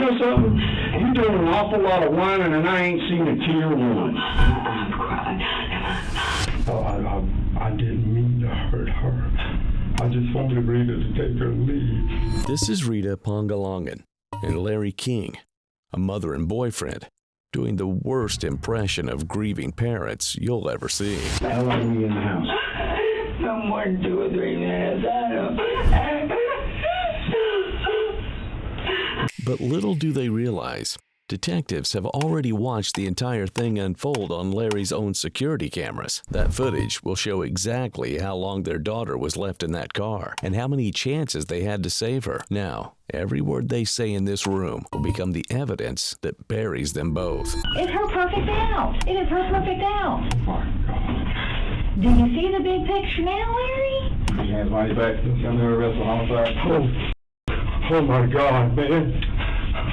know something? You're doing an awful lot of whining, and I ain't seen a tear once. Oh, I didn't mean to hurt her. I just wanted Rita to take her leave. This is Rita Pongalangan and Larry King, a mother and boyfriend, doing the worst impression of grieving parents you'll ever see. How long were you in the house? No more than 2 or 3 minutes. But little do they realize, detectives have already watched the entire thing unfold on Larry's own security cameras. That footage will show exactly how long their daughter was left in that car and how many chances they had to save her. Now, every word they say in this room will become the evidence that buries them both. It's her perfect out. It is her perfect out. Oh, my God. Do you see the big picture now, Larry? Your hands behind your back. Come to arrest for homicide. Oh, my God, man.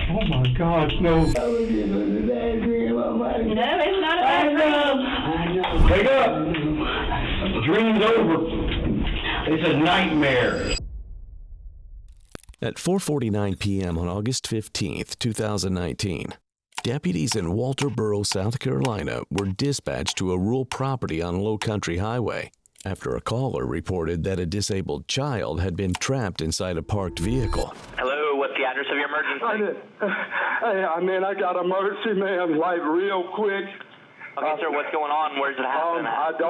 Oh, my God, no. No, it's not a bad dream. I know. Wake up. The dream's over. It's a nightmare. At 4:49 p.m. on August 15th, 2019, deputies in Walterboro, South Carolina were dispatched to a rural property on Low Country Highway after a caller reported that a disabled child had been trapped inside a parked vehicle. Hello, what's the address of your emergency? I got emergency, man, like real quick. Okay, sir, what's going on? Where's it happening at?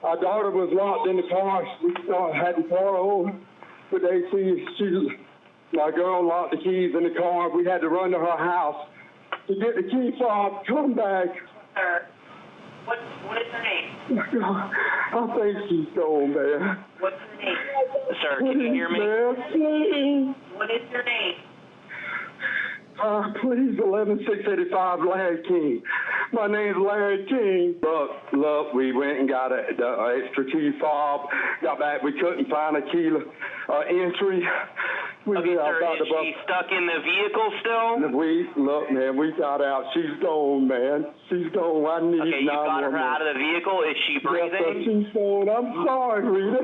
Our daughter was locked in the car. We had the car over. But my girl locked the keys in the car. We had to run to her house to get the key fob, come back. Sir, what is her name? I think she's gone, man. What's her name? Sir, can you hear me? Man, What is your name? please, 11685 Larry King. My name's Larry King. Look, we went and got the extra key fob. Got back, we couldn't find a key entry. Okay, sir, is she stuck in the vehicle still? Look, man, we got out. She's gone, man. She's gone. I need 911. Okay, you got her out of the vehicle. Is she breathing? Yes, sir, she's gone. I'm sorry, Rita.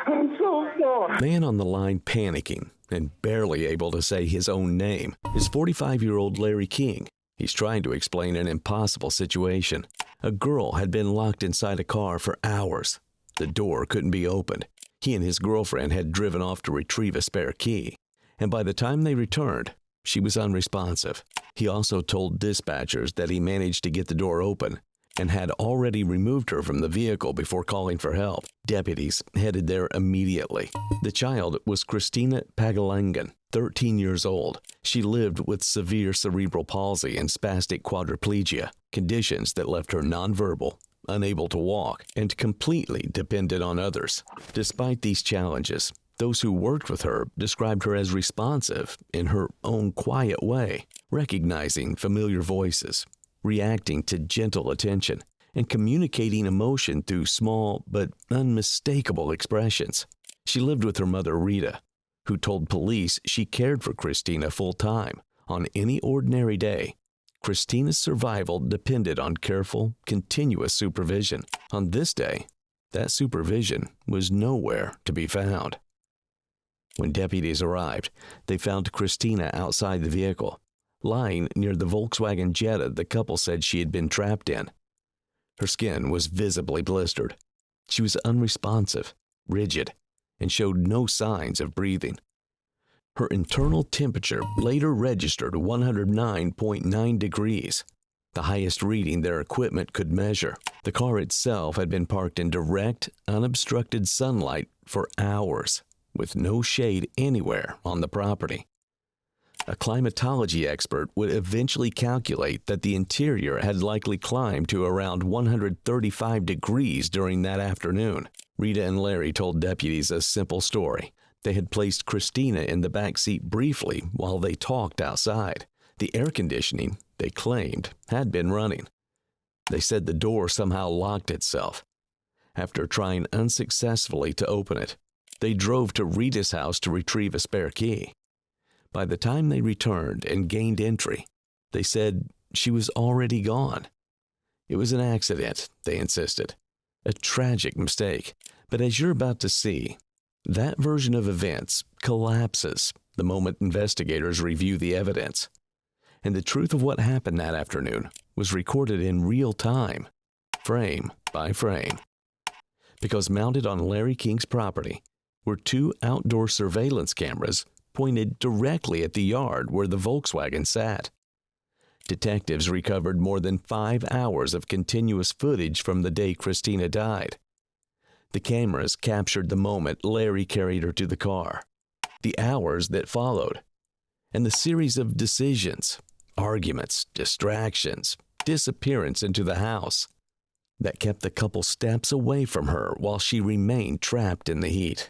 I'm so sorry. Man on the line panicking and barely able to say his own name is 45-year-old Larry King. He's trying to explain an impossible situation. A girl had been locked inside a car for hours. The door couldn't be opened. He and his girlfriend had driven off to retrieve a spare key, and by the time they returned, she was unresponsive. He also told dispatchers that he managed to get the door open and had already removed her from the vehicle before calling for help. Deputies headed there immediately. The child was Christina Pagalangan, 13 years old. She lived with severe cerebral palsy and spastic quadriplegia, conditions that left her nonverbal, unable to walk, and completely dependent on others. Despite these challenges, those who worked with her described her as responsive in her own quiet way, recognizing familiar voices, reacting to gentle attention, and communicating emotion through small but unmistakable expressions. She lived with her mother, Rita, who told police she cared for Christina full-time. On any ordinary day, Christina's survival depended on careful, continuous supervision. On this day, that supervision was nowhere to be found. When deputies arrived, they found Christina outside the vehicle, lying near the Volkswagen Jetta the couple said she had been trapped in. Her skin was visibly blistered. She was unresponsive, rigid, and showed no signs of breathing. Her internal temperature later registered 109.9 degrees, the highest reading their equipment could measure. The car itself had been parked in direct, unobstructed sunlight for hours, with no shade anywhere on the property. A climatology expert would eventually calculate that the interior had likely climbed to around 135 degrees during that afternoon. Rita and Larry told deputies a simple story. They had placed Christina in the back seat briefly while they talked outside. The air conditioning, they claimed, had been running. They said the door somehow locked itself. After trying unsuccessfully to open it, they drove to Rita's house to retrieve a spare key. By the time they returned and gained entry, they said she was already gone. It was an accident, they insisted. A tragic mistake. But as you're about to see, that version of events collapses the moment investigators review the evidence. And the truth of what happened that afternoon was recorded in real time, frame by frame. Because mounted on Larry King's property were 2 outdoor surveillance cameras pointed directly at the yard where the Volkswagen sat. Detectives recovered more than 5 hours of continuous footage from the day Christina died. The cameras captured the moment Larry carried her to the car, the hours that followed, and the series of decisions, arguments, distractions, disappearance into the house that kept the couple steps away from her while she remained trapped in the heat.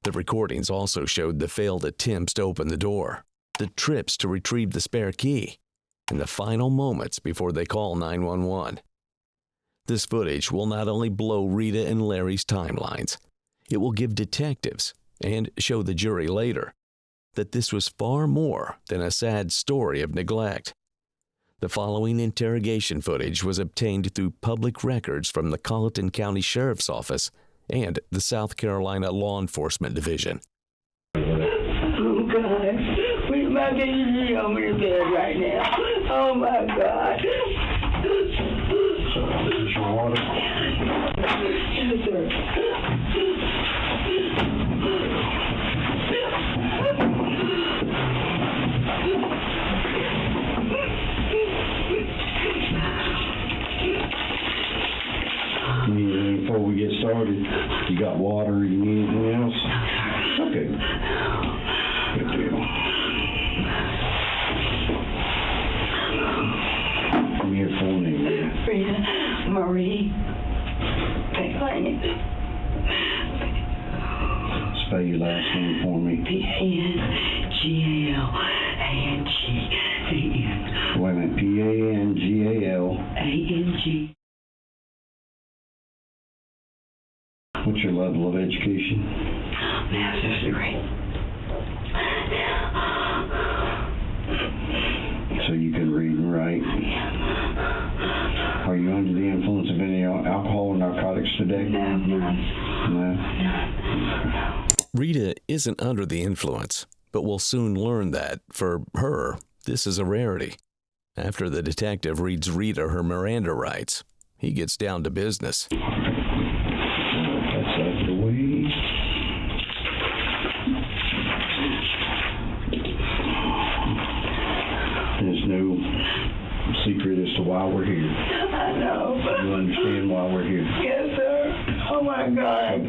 The recordings also showed the failed attempts to open the door, the trips to retrieve the spare key, and the final moments before they call 911. This footage will not only blow Rita and Larry's timelines, it will give detectives, and show the jury later, that this was far more than a sad story of neglect. The following interrogation footage was obtained through public records from the Colleton County Sheriff's Office and the South Carolina Law Enforcement Division. Oh, God. Please, my baby, I'm in bed right now. Oh, my God. This is your water. Yes, sir. Before we get started, you got water, you need anything else? Okay. Good deal. Give me your full name. Rita Marie Pagani. Spell your last name for me. P-A-N-G-A-L-A-N-G-A-N. Wait a minute. P-A-N-G-A-L. A-N-G. What's your level of education? Master's degree. So you can read and write. Are you under the influence of any alcohol or narcotics today? No, none. No? Rita isn't under the influence, but will soon learn that, for her, this is a rarity. After the detective reads Rita her Miranda rights, he gets down to business. That's out of the way. There's no secret as to why we're here. I know. You understand why we're here? Yes, sir. Oh, my God.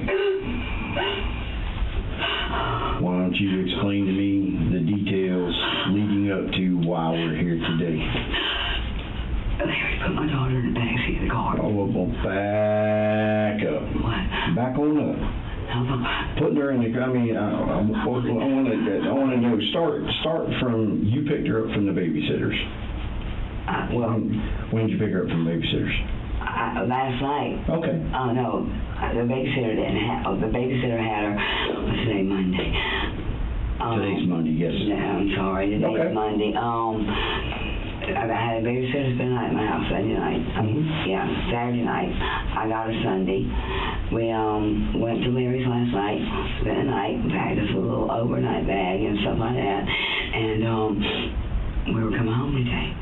Why don't you explain to me the details leading up to why we're here today? Larry put my daughter in the backseat of the car. Oh, well, back up. What? Back on up. Putting her in the. I mean, I want to know. Start from you picked her up from the babysitters. When did you pick her up from the babysitters? Last night. Okay. Oh no, the babysitter didn't have. The babysitter had her. What's today? Monday. Today's Monday. Yes. No, I'm sorry. Today's Monday. I had a babysitter spend the night at my house Sunday night. Saturday night. I got her Sunday. We went to Larry's last night, spent the night, packed us a little overnight bag and stuff like that. And we were coming home today.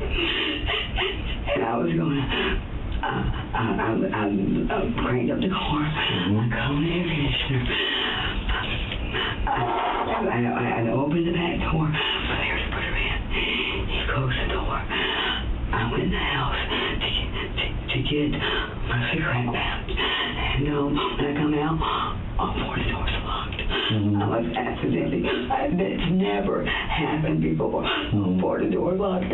And I was going to, I cranked up the car. I cut on the air conditioner. I opened the back door. Larry put her in. He closed the door. I went in the house to get my cigarette pouch. And when I come out, all four doors are locked. I was accidentally. That's never happened before. All four doors locked.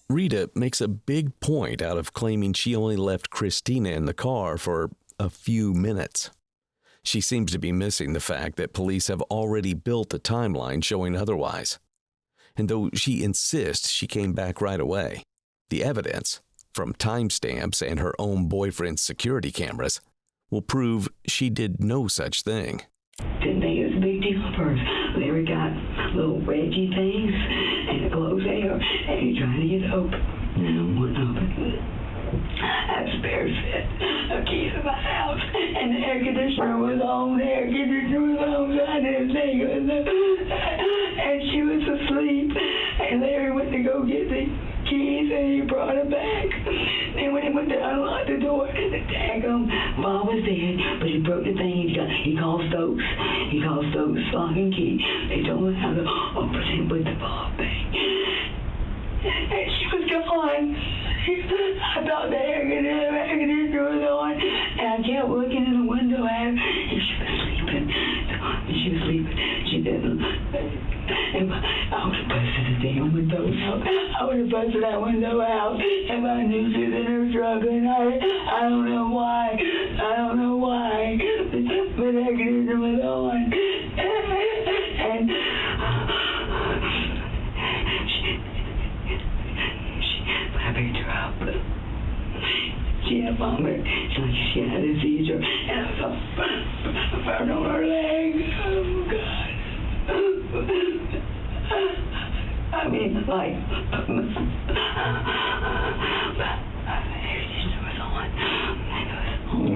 Rita makes a big point out of claiming she only left Christina in the car for a few minutes. She seems to be missing the fact that police have already built a timeline showing otherwise. And though she insists she came back right away, the evidence, from timestamps and her own boyfriend's security cameras, will prove she did no such thing. Didn't think it was a big deal at first. Larry got little wedgie things and a closed air, and he tried to get it open. Wouldn't open. I had spare set of keys in my house, and the air conditioner was on. The air conditioner was on. I didn't think it was and she was asleep. And Larry went to go get the keys, and he brought her back. Then when he went to unlock the door, the daggum Bob was dead, but he broke the thing. He called Stokes. He called Stokes lock and key. They told him how to open it with the Bob thing. And she was gone. I thought the air conditioner was on, and I kept looking in the window at her, and she was sleeping. She was sleeping. She didn't. And I would have busted the damn window out. I would have busted that window out if I knew she was in her truck. And I don't know why. I don't know why. But the air conditioner was on. And I picked her up. She had vomit. She had a seizure. And I was a burn on her leg. Oh, God. I mean, like, the air conditioner was on.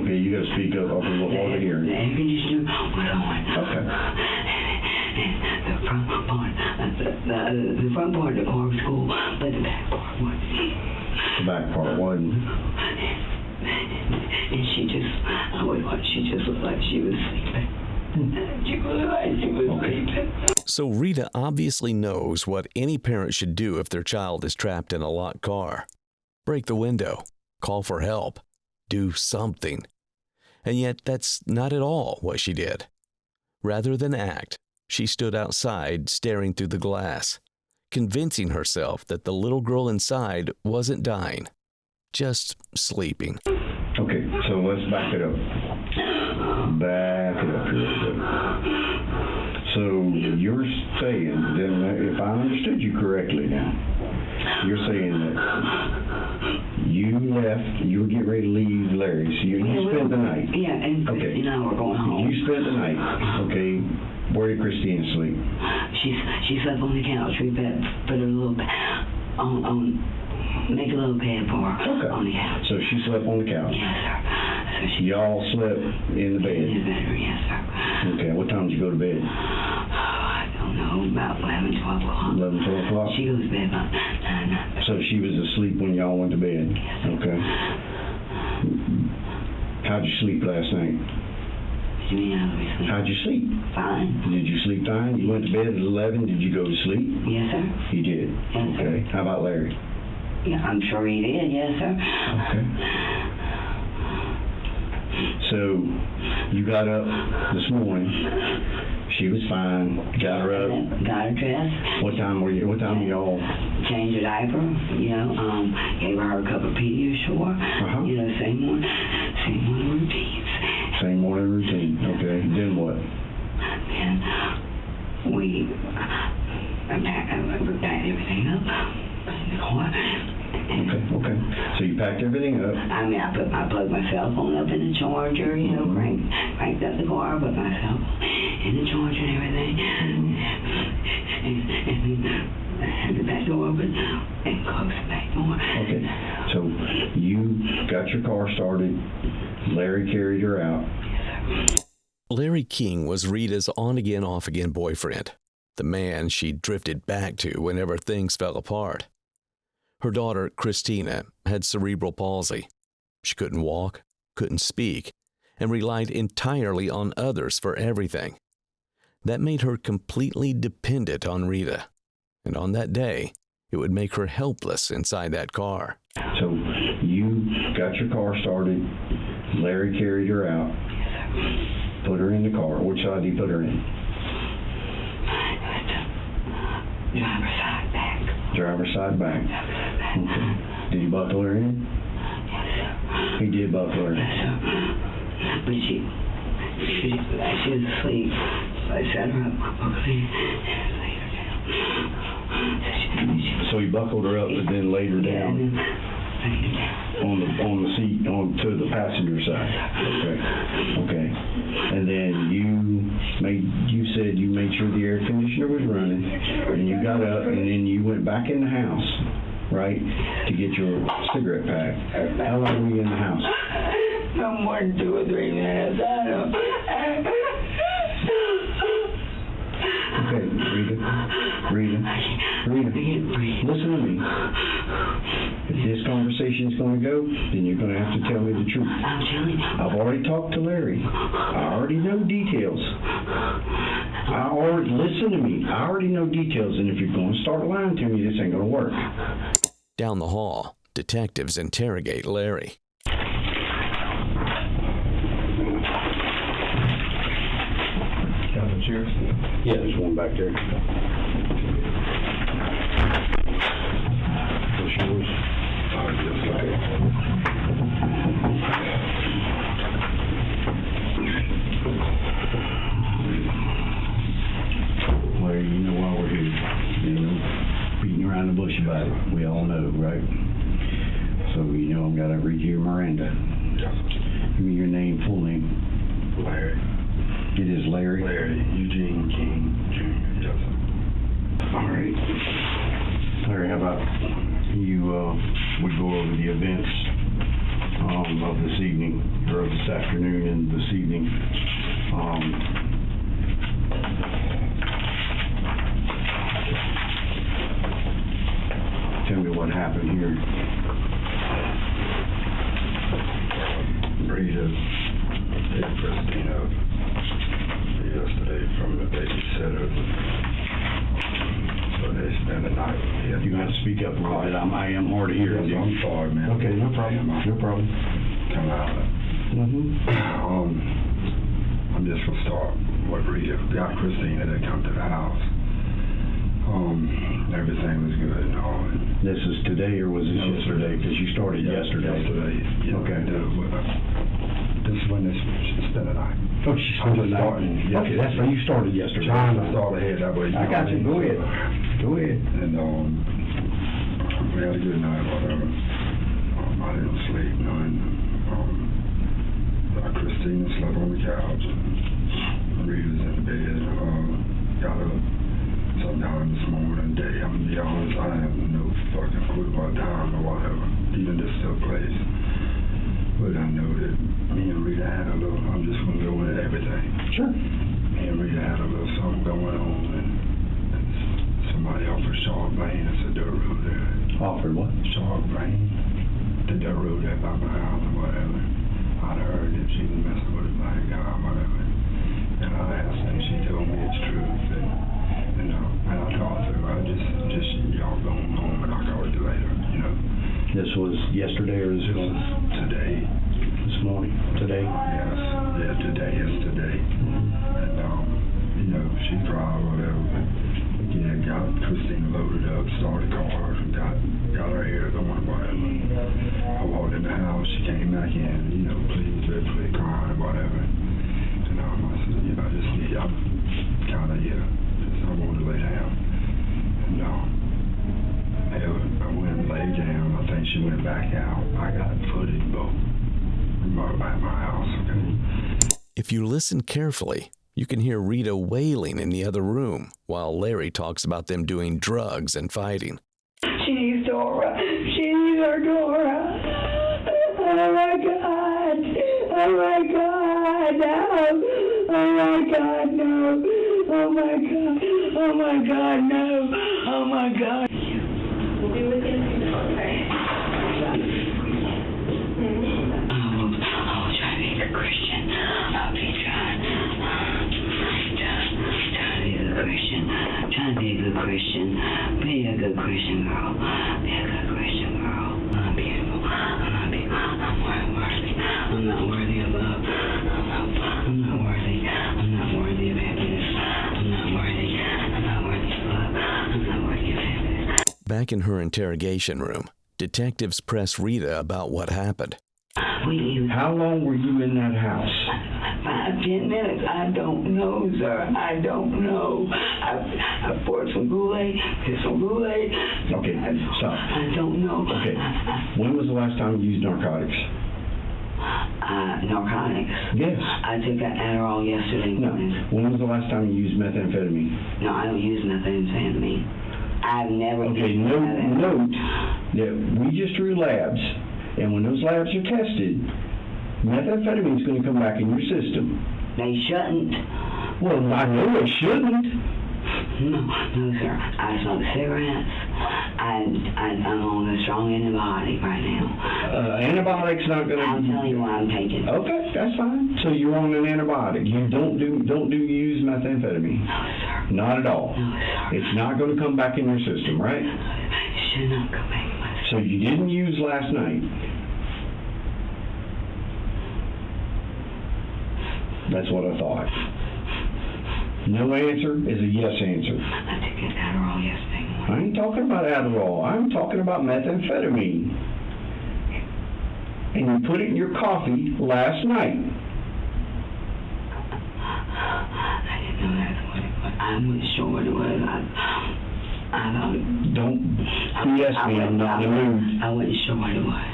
Okay, you gotta speak up a little harder here. The air conditioner was on. Okay. And the front part, the front part of the car was cool, but the back part wasn't. The back part wasn't. And she just looked like she was sleeping. She looked like she was sleeping. So Rita obviously knows what any parent should do if their child is trapped in a locked car. Break the window, call for help, do something. And yet that's not at all what she did. Rather than act, she stood outside staring through the glass, convincing herself that the little girl inside wasn't dying, just sleeping. Okay, so let's back it up. Back it up here a little bit. So you're saying, if I understood you correctly now, you're saying that you left, you were getting ready to leave Larry's. So you spent the night. Yeah, and Christy and I were going home. You spent the night. Okay. Where did Christine sleep? She slept on the couch. We put her little make a little bed for her on the couch. So she slept on the couch. Yes, sir. So y'all slept in the bed. In the bedroom, yes, sir. Okay. What time did you go to bed? I don't know, about 11, 12 o'clock. 11, 12 o'clock? She goes to bed about 9. So she was asleep when y'all went to bed? Yes. Okay. How'd you sleep last night? What do you mean, how did we sleep? How'd you sleep? Fine. Did you sleep fine? You went to bed at 11. Did you go to sleep? Yes, sir. You did? Yes, sir. Okay. How about Larry? Yeah, I'm sure he did, yes, sir. Okay. So, you got up this morning. She was fine. Got her up. Got her dressed. What time were y'all? Changed her diaper, gave her a cup of Pediasure. Same morning routines. Same morning routine. Okay. Then what? Then I packed everything up in the car. Okay. So you packed everything up. I mean, I plugged my cell phone up in the charger, cranked up the car, put my cell phone in the charger and everything. And I had the back door open and closed the back door. Okay. So you got your car started. Larry carried her out. Yes, sir. Larry King was Rita's on-again, off-again boyfriend, the man she drifted back to whenever things fell apart. Her daughter, Christina, had cerebral palsy. She couldn't walk, couldn't speak, and relied entirely on others for everything. That made her completely dependent on Rita. And on that day, it would make her helpless inside that car. So you got your car started. Larry carried her out. Put her in the car. Which side did you put her in? Driver's side back. Driver's side back. Okay. Did you buckle her in? Yes, sir. He did buckle her in. Yes, sir. But she was asleep. So I set her up, buckled in, and laid her down. So he buckled her up, but then laid her down. And then laid her down. On the seat, to the passenger side. Okay. And then you said you made sure the air conditioner was running, and you got up, and then you went back in the house, right, to get your cigarette pack. How long were you in the house? No more than 2 or 3 minutes. I don't. Okay, Rita, listen to me. If this conversation is going to go, then you're going to have to tell me the truth. I'm telling you. I've already talked to Larry. I already know details. Listen to me. I already know details, and if you're going to start lying to me, this ain't going to work. Down the hall, detectives interrogate Larry. Got the chairs? Yeah, there's one back there. What's yours? Larry, you know why we're here. You know, beating around the bush about it. We all know, right? So you know I'm gonna read you your Miranda. Give me your name, full name. Larry. It is Larry. Larry Eugene King Jr. Yes. All right. Larry, how about you, we go over the events of this evening, or of this afternoon and this evening. Tell me what happened here. Rita picked Christine up yesterday from the babysitter. So they spent the night. You're going to have to speak up a little bit. I am hard to hear. I'm sorry, man. Okay, no problem. No problem. Come out. I'm just going to start what Rita got Christina to come to the house. Everything was good and all. This is today, or was this yesterday? Because you started yesterday. Yesterday. Yeah, Okay. This is when she spent the night. Oh, she started the night. Okay, that's when you started yesterday. Trying to start ahead that way. I got you. Go ahead. Go ahead. And we had a good night, whatever. I didn't sleep none. Christina slept on the couch. Rita's in the bed. Got up sometime this morning, day. I'm gonna be honest, I have no fucking clue about time or whatever. Even this took place. But I know that me and Rita had a little, I'm just gonna go into everything. Sure. Me and Rita had a little something going on, and somebody offered Sharp Lane. It's a dirt road there. Offered what? Sharp Lane. The dirt road there by my house or whatever. I'd heard that she was messing with a black guy or whatever. And I asked her, and she told me it's true. And I talked to her. I just y'all going home, and I'll call you later, you know. This was yesterday or this was today? This morning. Today? Yes. Yeah, today is today. And, you know, she cried or whatever, but, yeah, got Christina loaded up, started cars, and got her hair going or whatever. I walked in the house, she came back in, you know, please, crying or whatever. And I said, you know, I'm kind of, I wanted to lay down. And, I went and laid down. I think she went back out. I got footage, though, remote at my house, okay? If you listen carefully, you can hear Rita wailing in the other room while Larry talks about them doing drugs and fighting. She needs Dora. She needs her Dora. Oh my God. Oh my God. No. Oh my God, no. Oh my God. Oh my God, no. Oh my God. We'll be with you. Okay. I'll try to be a good Christian. I'll be trying to be a good Christian. Trying to be a good Christian. Be a good Christian girl. Be a good Christian girl. I'm not beautiful. I'm not beautiful. I'm worthy. I'm not worthy of love. I'm not worthy. I'm not worthy of happiness. I'm not worthy. I'm not worthy of love. I'm not worthy of happiness. Back in her interrogation room, detectives press Rita about what happened. How long were you in that house? 5, 10 minutes. I don't know, sir. I don't know. I poured some Kool-Aid, did some Kool-Aid. Okay, stop. I don't know. Okay. When was the last time you used narcotics? Narcotics? Yes. I took an Adderall yesterday No. morning. When was the last time you used methamphetamine? No, I don't use methamphetamine. I've never Okay, used methamphetamine. note that we just drew labs, and when those labs are tested, methamphetamine is going to come back in your system. They shouldn't. Well, I know they shouldn't. No, sir. I smoke cigarettes. I'm on a strong antibiotic right now. Antibiotics not going to. I'll tell you why I'm taking. Okay, that's fine. So you're on an antibiotic. You don't use methamphetamine. No, sir. Not at all. No, sir. It's not going to come back in your system, right? It should not come back in my system. So you didn't use last night. That's what I thought. No answer is a yes answer. I took an Adderall yesterday morning. I ain't talking about Adderall. I'm talking about methamphetamine. And you put it in your coffee last night. I didn't know that's what it was. I wasn't sure what it was. I thought... Don't BS me. I'm not in the mood. I wasn't sure what it was.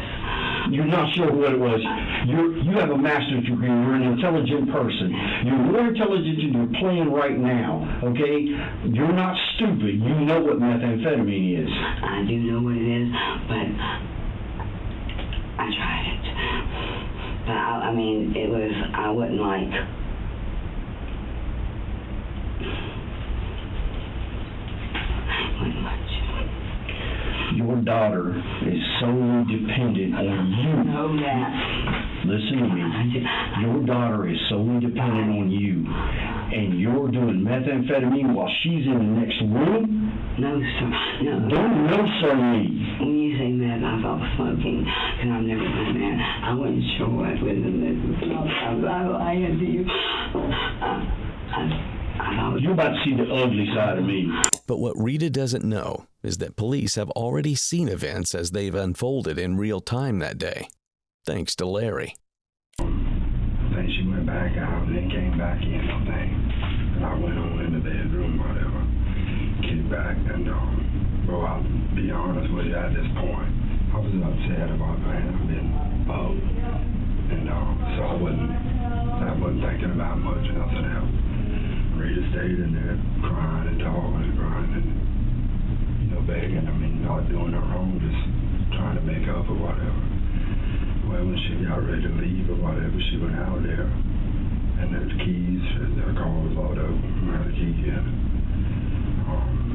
You're not sure what it was. You have a master's degree. You're an intelligent person. You're more intelligent than you're playing right now, okay? You're not stupid. You know what methamphetamine is. I do know what it is, but I tried it. But I mean, it was, I wasn't like... wasn't much. Your daughter is solely dependent on you. I know that. Listen to me. Your daughter is solely dependent on you. And you're doing methamphetamine while she's in the next room? No, sir. No. Don't no sir me. When you say meth, I thought smoking, because I've never been there. I wasn't sure what was in this. I had to you. I thought You're about to see the ugly side of me. But what Rita doesn't know is that police have already seen events as they've unfolded in real time that day, thanks to Larry. Then she went back out and then came back in, I think. And I went on in the bedroom, whatever. Came back and, well, I'll be honest with you, at this point, I was upset about being bugged. And so I wasn't thinking about much, nothing else. Rita stayed in there crying and talking and crying and, begging. I mean, not doing her wrong, just trying to make up or whatever. Well, when she got ready to leave or whatever, she went out there and the keys, her car was locked open, I had the key in it.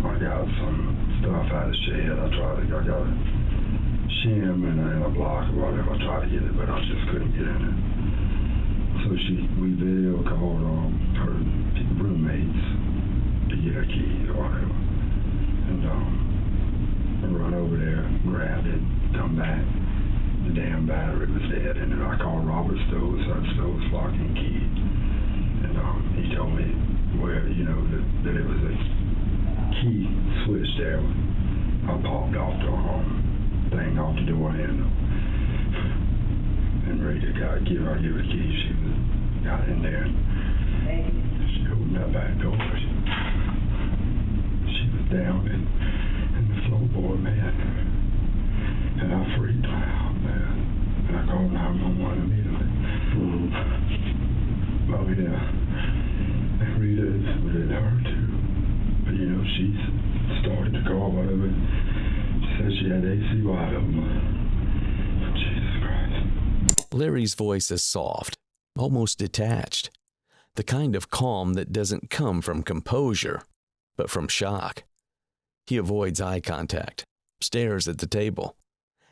I got some stuff out of the shed. I got a shim and a block or whatever. I tried to get it, but I just couldn't get in it. So we video called her roommates to get her keys or whatever. And I run over there, grabbed it, come back. The damn battery was dead. And then I called Robert Stokes, Stokes locking key. And he told me where, that it was a key switch there. I popped off the thing off the door handle. And Rita give her the key. She got in there. She opened that back door. She was down in the floorboard, man. And I freaked out, man. And I called 911 immediately. Well, yeah. And Rita is with her too. But she started the car, whatever. She said she had AC wide open. Jesus Christ. Larry's voice is soft, almost detached. The kind of calm that doesn't come from composure, but from shock. He avoids eye contact, stares at the table,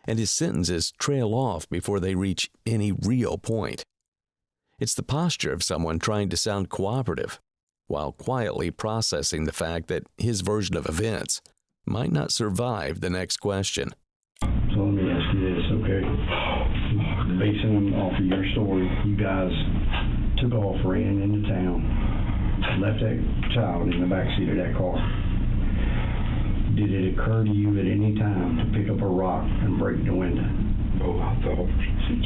and his sentences trail off before they reach any real point. It's the posture of someone trying to sound cooperative, while quietly processing the fact that his version of events might not survive the next question. So let me ask you this, okay? Basing off of your story, you guys took off, ran into town, left that child in the backseat of that car. Did it occur to you at any time to pick up a rock and break the window? Oh, I thought.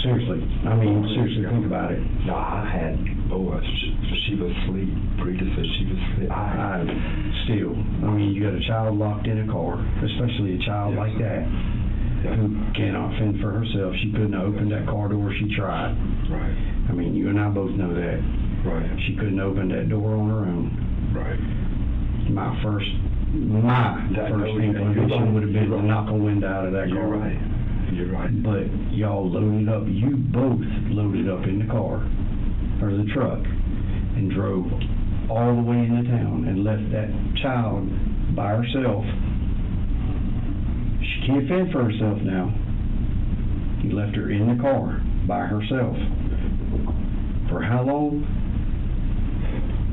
Seriously. Seriously, think about it. No, I had. She was asleep. Rita said she was asleep. You got a child locked in a car, especially a child like that, who cannot fend for herself. She couldn't open that car door. She tried. Right. You and I both know that. Right. She couldn't open that door on her own. Right. My first my first inclination would have been to knock a window out of that car. You're right. You're right. But y'all loaded up, you both loaded up in the car, or the truck, and drove all the way into town and left that child by herself. She can't fend for herself now. You left her in the car by herself. For how long?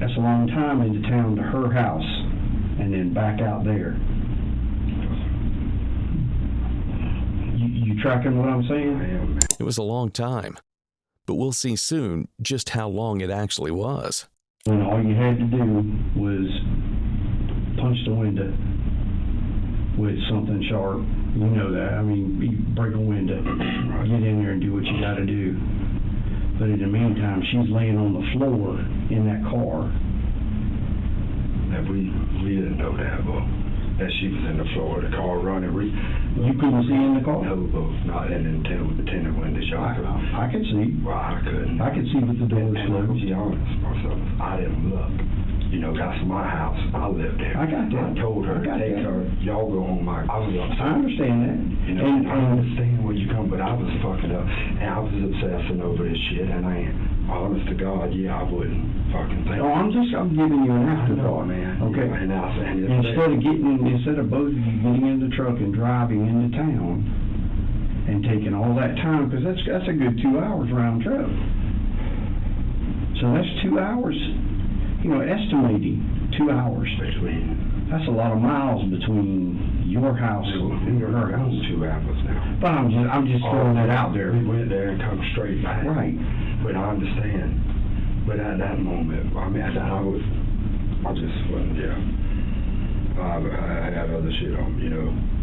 That's a long time into town to her house and then back out there. You tracking what I'm saying? I am. It was a long time, but we'll see soon just how long it actually was. When all you had to do was punch the window with something sharp. You know that. I mean, you break a window, get in there and do what you got to do. But in the meantime, she's laying on the floor in that car. That we didn't know that, but that she was in the floor of the car running. You couldn't see in the car? No, but not in the tenant window shop. I could see. Well, I couldn't. I could see with the doors And I'm closed. be honest myself, I didn't look. You know, that's my house. I lived there. I got that. I told her, take her, y'all go home. I was upset. I understand that. You know, I understand where you come, but I was fucking up, and I was obsessing over this shit, and I ain't, honest to God, I wouldn't fucking think. Oh, I'm giving you an afterthought, man. Okay. Yeah, Instead of both of you getting in the truck and driving into town and taking all that time, because that's a good 2 hours round trip. So that's 2 hours. Estimating 2 hours. That's a lot of miles between your house and her house. 2 hours now. But I'm just throwing that out there. We went there and come straight back. Right. But I understand. But at that moment, I just wasn't, I had other shit on,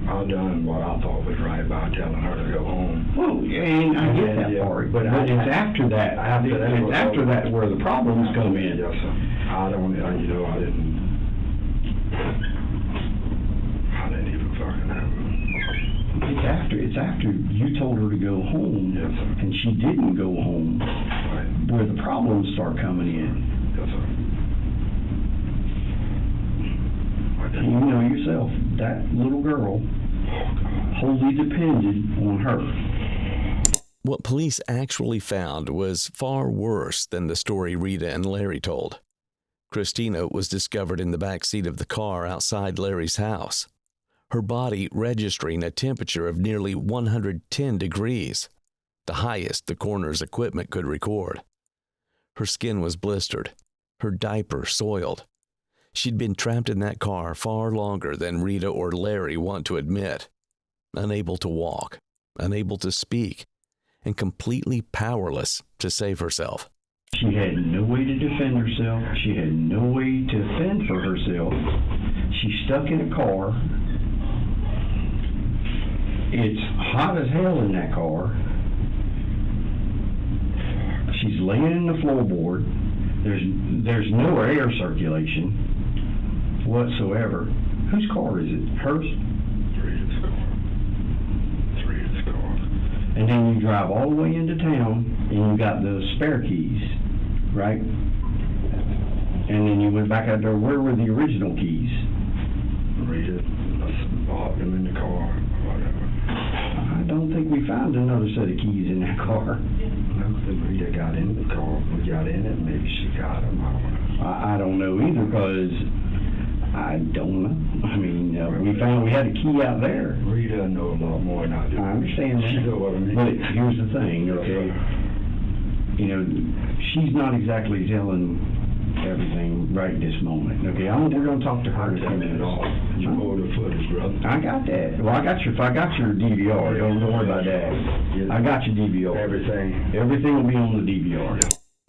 I done what I thought was right by telling her to go home. Well, and I get that part, but it's after that. It's after that where the problems come in. Yes, sir. I didn't even fucking know. It's after you told her to go home, Yes, sir. and she didn't go home, Right. where the problems start coming in. Yes, sir. And you know yourself, that little girl wholly depended on her. What police actually found was far worse than the story Rita and Larry told. Christina was discovered in the back seat of the car outside Larry's house, her body registering a temperature of nearly 110 degrees, the highest the coroner's equipment could record. Her skin was blistered, her diaper soiled. She'd been trapped in that car far longer than Rita or Larry want to admit, unable to walk, unable to speak, and completely powerless to save herself. She had no way to defend herself. She had no way to fend for herself. She's stuck in a car. It's hot as hell in that car. She's laying in the floorboard. There's no air circulation whatsoever. Whose car is it? Hers? Rita's car. And then you drive all the way into town, and you got the spare keys, right? And then you went back out there. Where were the original keys? Rita locked them in the car, or whatever. I don't think we found another set of keys in that car. No, Rita got in the car. We got in it. Maybe she got them. I don't know. I don't know either, because I don't know. I mean, we had a key out there. Rita know a lot more than I do. I understand that. You know what I mean? But here's the thing, okay? She's not exactly telling everything right this moment. Okay, we're going to talk to her in a few minutes. You pulled the footage, brother. I got that. Well, I got your DVR. Don't worry about that. I got your DVR. Everything will be on the DVR.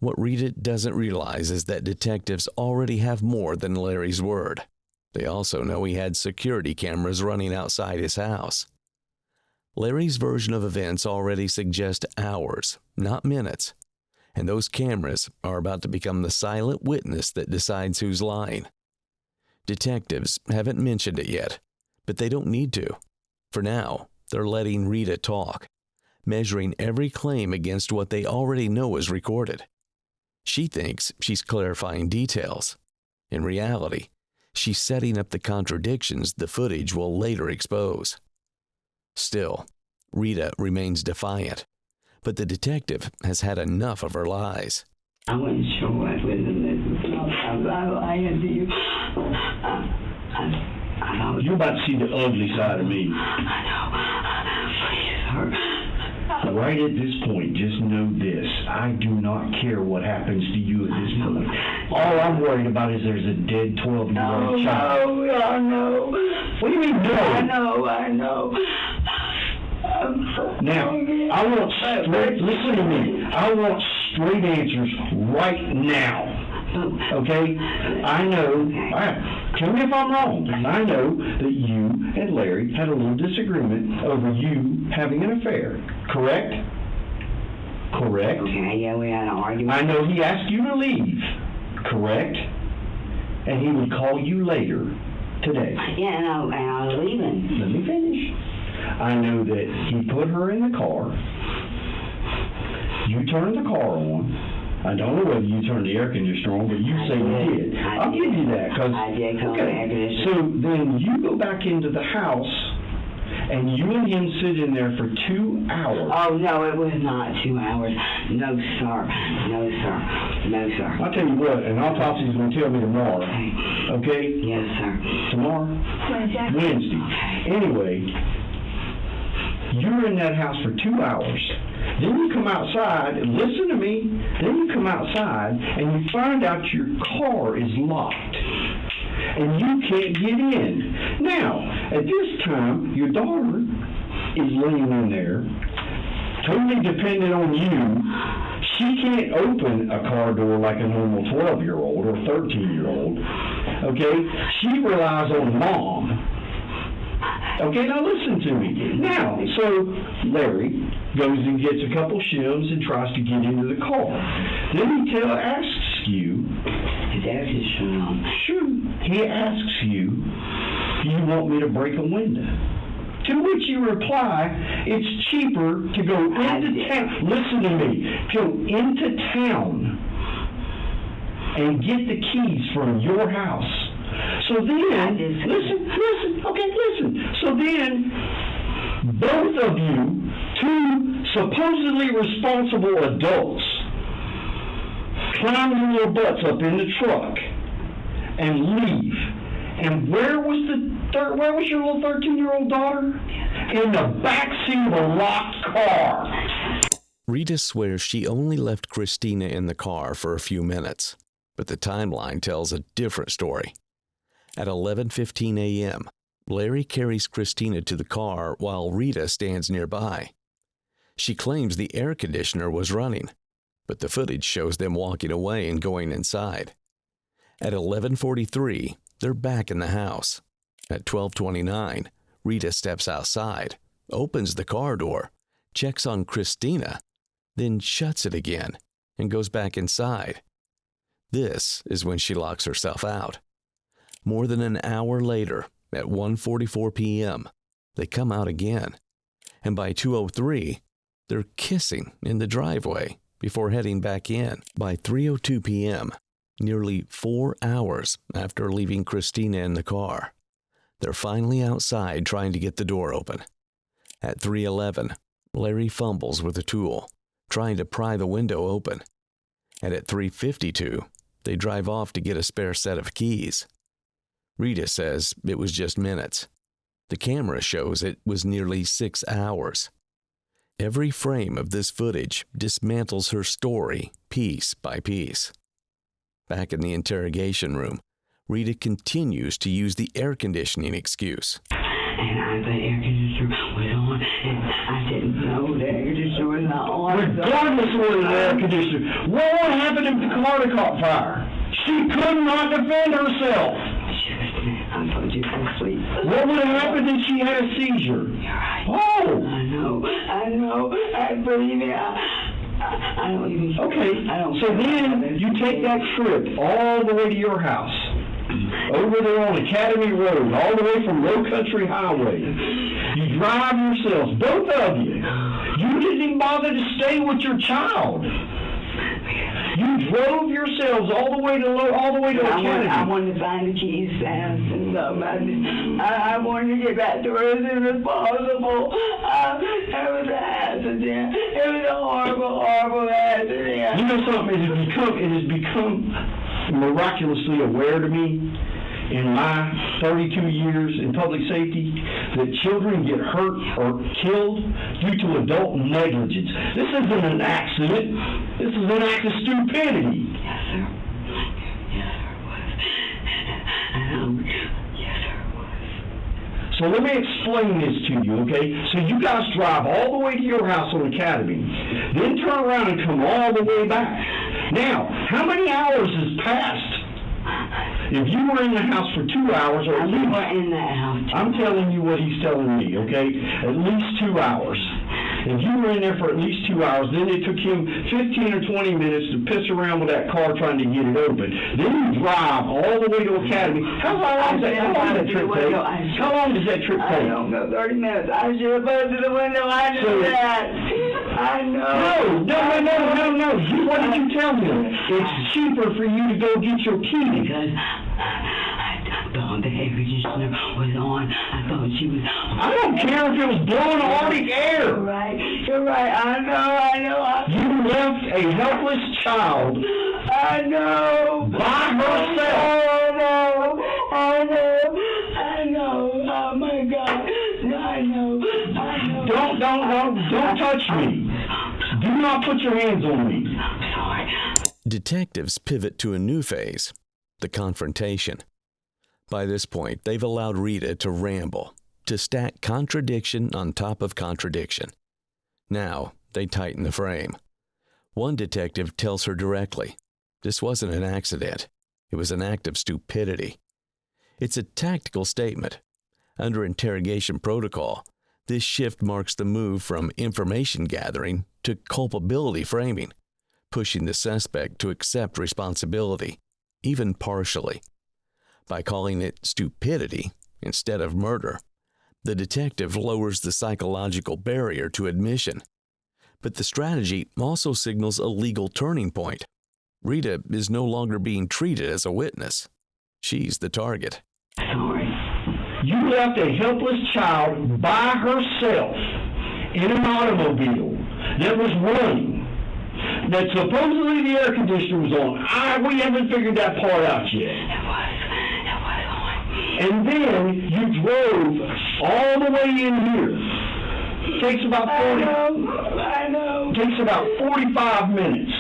What Rita doesn't realize is that detectives already have more than Larry's word. They also know he had security cameras running outside his house. Larry's version of events already suggests hours, not minutes, and those cameras are about to become the silent witness that decides who's lying. Detectives haven't mentioned it yet, but they don't need to. For now, they're letting Rita talk, measuring every claim against what they already know is recorded. She thinks she's clarifying details. In reality, She's setting up the contradictions the footage will later expose. Still, Rita remains defiant, but the detective has had enough of her lies. I wasn't sure what was in this. I'm lying to you. You're about to see the ugly side of me. I know. Please, sir. Right at this point, just know this. I do not care what happens to you at this point. All I'm worried about is there's a dead 12-year-old child. No, I know. What do you mean, no? I know. Now, I want straight, listen to me. I want straight answers right now. Okay? I know, tell me if I'm wrong, I know that you and Larry had a little disagreement over you having an affair, correct? Correct? Okay, yeah, we had an argument. I know he asked you to leave, correct? And he would call you later today. Yeah, and I was leaving. Let me finish. I know that he put her in the car. You turned the car on. I don't know whether you turned the air conditioner on, but you say you did. I'll give you that. I did turn the air conditioner. So then you go back into the house, and you and him sit in there for 2 hours. Oh, no, it was not 2 hours. No, sir. I'll tell you what, an autopsy is going to tell me tomorrow. Okay? Yes, sir. Tomorrow? Wednesday. Anyway, you're in that house for 2 hours. Then you come outside, and listen to me, then you come outside and you find out your car is locked and you can't get in. Now, at this time, your daughter is laying in there, totally dependent on you. She can't open a car door like a normal 12-year-old or 13-year-old, okay? She relies on mom. Okay, now listen to me. Now, so Larry goes and gets a couple shims and tries to get into the car. Then he asks you. His ass is strong. Sure. He asks you, do you want me to break a window? To which you reply, it's cheaper to go into town. Listen to me. Go into town and get the keys from your house. So then, listen. So then, both of you, two supposedly responsible adults, climb your little butts up in the truck and leave. And where was your little 13-year-old daughter? In the backseat of a locked car. Rita swears she only left Christina in the car for a few minutes, but the timeline tells a different story. At 11:15 a.m., Larry carries Christina to the car while Rita stands nearby. She claims the air conditioner was running, but the footage shows them walking away and going inside. At 11:43, they're back in the house. At 12:29, Rita steps outside, opens the car door, checks on Christina, then shuts it again and goes back inside. This is when she locks herself out. More than an hour later, at 1:44 p.m., they come out again, and by 2:03, they're kissing in the driveway before heading back in. By 3:02 p.m., nearly 4 hours after leaving Christina in the car, they're finally outside trying to get the door open. At 3:11, Larry fumbles with a tool, trying to pry the window open. And at 3:52, they drive off to get a spare set of keys. Rita says it was just minutes. The camera shows it was nearly 6 hours. Every frame of this footage dismantles her story piece by piece. Back in the interrogation room, Rita continues to use the air conditioning excuse. And the air conditioner was on, and I didn't know the air conditioner was not on. Regardless of whether the air conditioner, what would happen if the car caught fire? She could not defend herself. I told you to sleep. What would have happened if she had a seizure? You're right. Oh! I know. I believe me. I don't even... Okay, so then you take that trip all the way to your house. Over there on Academy Road, all the way from Low Country Highway. You drive yourselves, both of you. You didn't even bother to stay with your child. You drove yourselves all the way to Academy. I wanted to find the keys fast and stuff. I wanted to get back to her as soon as possible. It was an accident. It was a horrible, horrible accident. You know something? It has become miraculously aware to me in my 32 years in public safety that children get hurt or killed due to adult negligence. This isn't an accident. This is an act of stupidity. Yes, sir. Yes, sir, it was. Yes, sir, it was. So let me explain this to you, okay? So you guys drive all the way to your house on Academy, then turn around and come all the way back. Now, how many hours has passed? If you were in the house for 2 hours or at least... We were in that house. I'm telling you what he's telling me, okay? At least 2 hours. If you were in there for at least 2 hours, then it took him 15 or 20 minutes to piss around with that car trying to get it open. Then you drive all the way to Academy. How long does that trip take? How long does that trip take? I don't know, 30 minutes. I should have busted the window. I knew that. I know. No. What did you tell him? It's cheaper for you to go get your key. Because I thought the air conditioner was on. I thought she was... I don't care if it was blowing Arctic air. You're right. I know. You left a helpless child. I know. By herself. I know. Oh my God. I know. Don't touch me. Do not put your hands on me. I'm sorry. Detectives pivot to a new phase, the confrontation. By this point, they've allowed Rita to ramble, to stack contradiction on top of contradiction. Now, they tighten the frame. One detective tells her directly, this wasn't an accident. It was an act of stupidity. It's a tactical statement. Under interrogation protocol, this shift marks the move from information gathering to culpability framing, pushing the suspect to accept responsibility, even partially. By calling it stupidity instead of murder, the detective lowers the psychological barrier to admission. But the strategy also signals a legal turning point. Rita is no longer being treated as a witness. She's the target. Sorry. You left a helpless child by herself in an automobile that was running, that supposedly the air conditioner was on. We haven't figured that part out yet. It was on. And then you drove all the way in here. Takes about 40. I know. Takes about 45 minutes.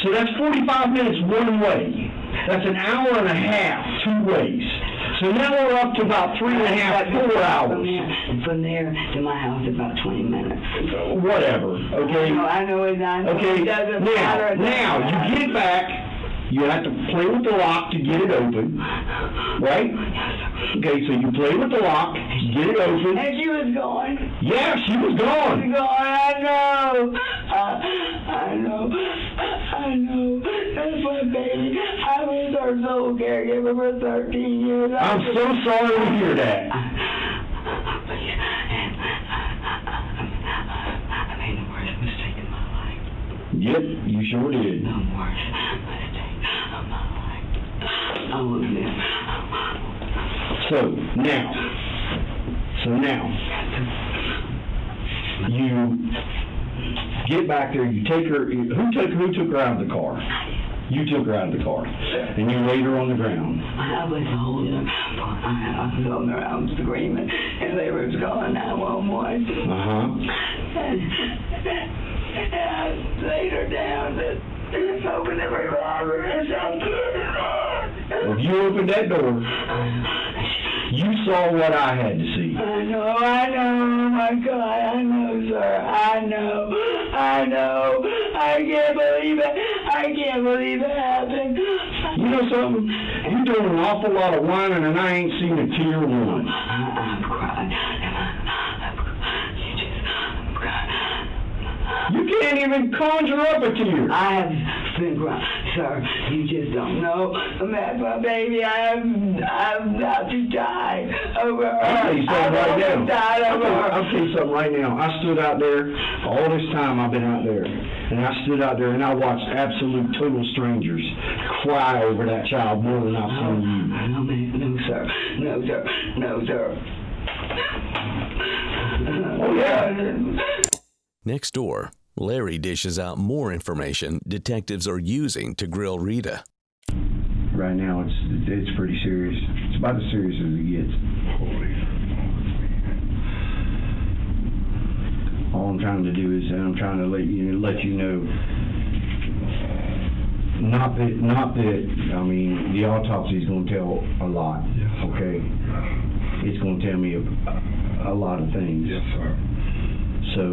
So that's 45 minutes one way. That's an hour and a half, 2 ways. So now we're up to about 3.5, 4 hours. From there to my house, about 20 minutes. Whatever, okay? I know it's not. Okay, It doesn't matter. now, you get back. You have to play with the lock to get it open, right? Okay, so you play with the lock, get it open. And she was gone. Yeah, she was gone. She was gone, I know. I know. That's my baby. I was her sole caregiver for 13 years. I'm so sorry to hear that. I made the worst mistake in my life. Yep, you sure did. The worst mistake of my life. I will live. So now, you get back there, you take her, who took her out of the car? You took her out of the car, and you laid her on the ground. I was holding her. I was holding her. I was screaming, and they were calling 911. And I laid her down and opened the revolver and said, If you opened that door, you saw what I had to see. I know, oh my God, I know, sir, I know. I can't believe it happened. You know something? You're doing an awful lot of whining, and I ain't seen a tear run. I'm crying. I'm crying. You can't even conjure up a tear. I have been crying. Sir, you just don't know. My baby, I'm about to die over her. I'll tell you something right now. Died over her. I'll tell you something right now. I stood out there, all this time I've been out there, and I stood out there and I watched absolute total strangers cry over that child more than I've seen you. No, man, no, sir. No, sir. No, sir. Oh, yeah. Next door, Larry dishes out more information detectives are using to grill Rita. Right now, it's pretty serious. It's about as serious as it gets. All I'm trying to do is I'm trying to let you know. Not that. I mean, the autopsy is going to tell a lot. Yes. Okay. It's going to tell me a lot of things. Yes, sir. So,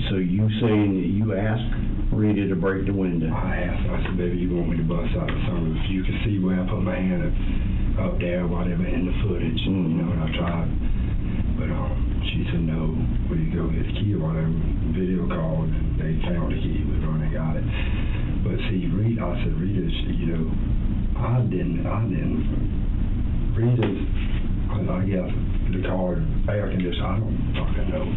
so you saying that you asked Rita to break the window? I asked her, I said, baby, you want me to bust out some of it? You can see where I put my hand up there, whatever, in the footage, you know, and I tried. But she said, no, we go get the key or whatever, video called, and they found the key, we run and got it. But see, Rita, I said, Rita, you know, I didn't, Rita's, I guess, the car, air conditioner, I don't fucking know.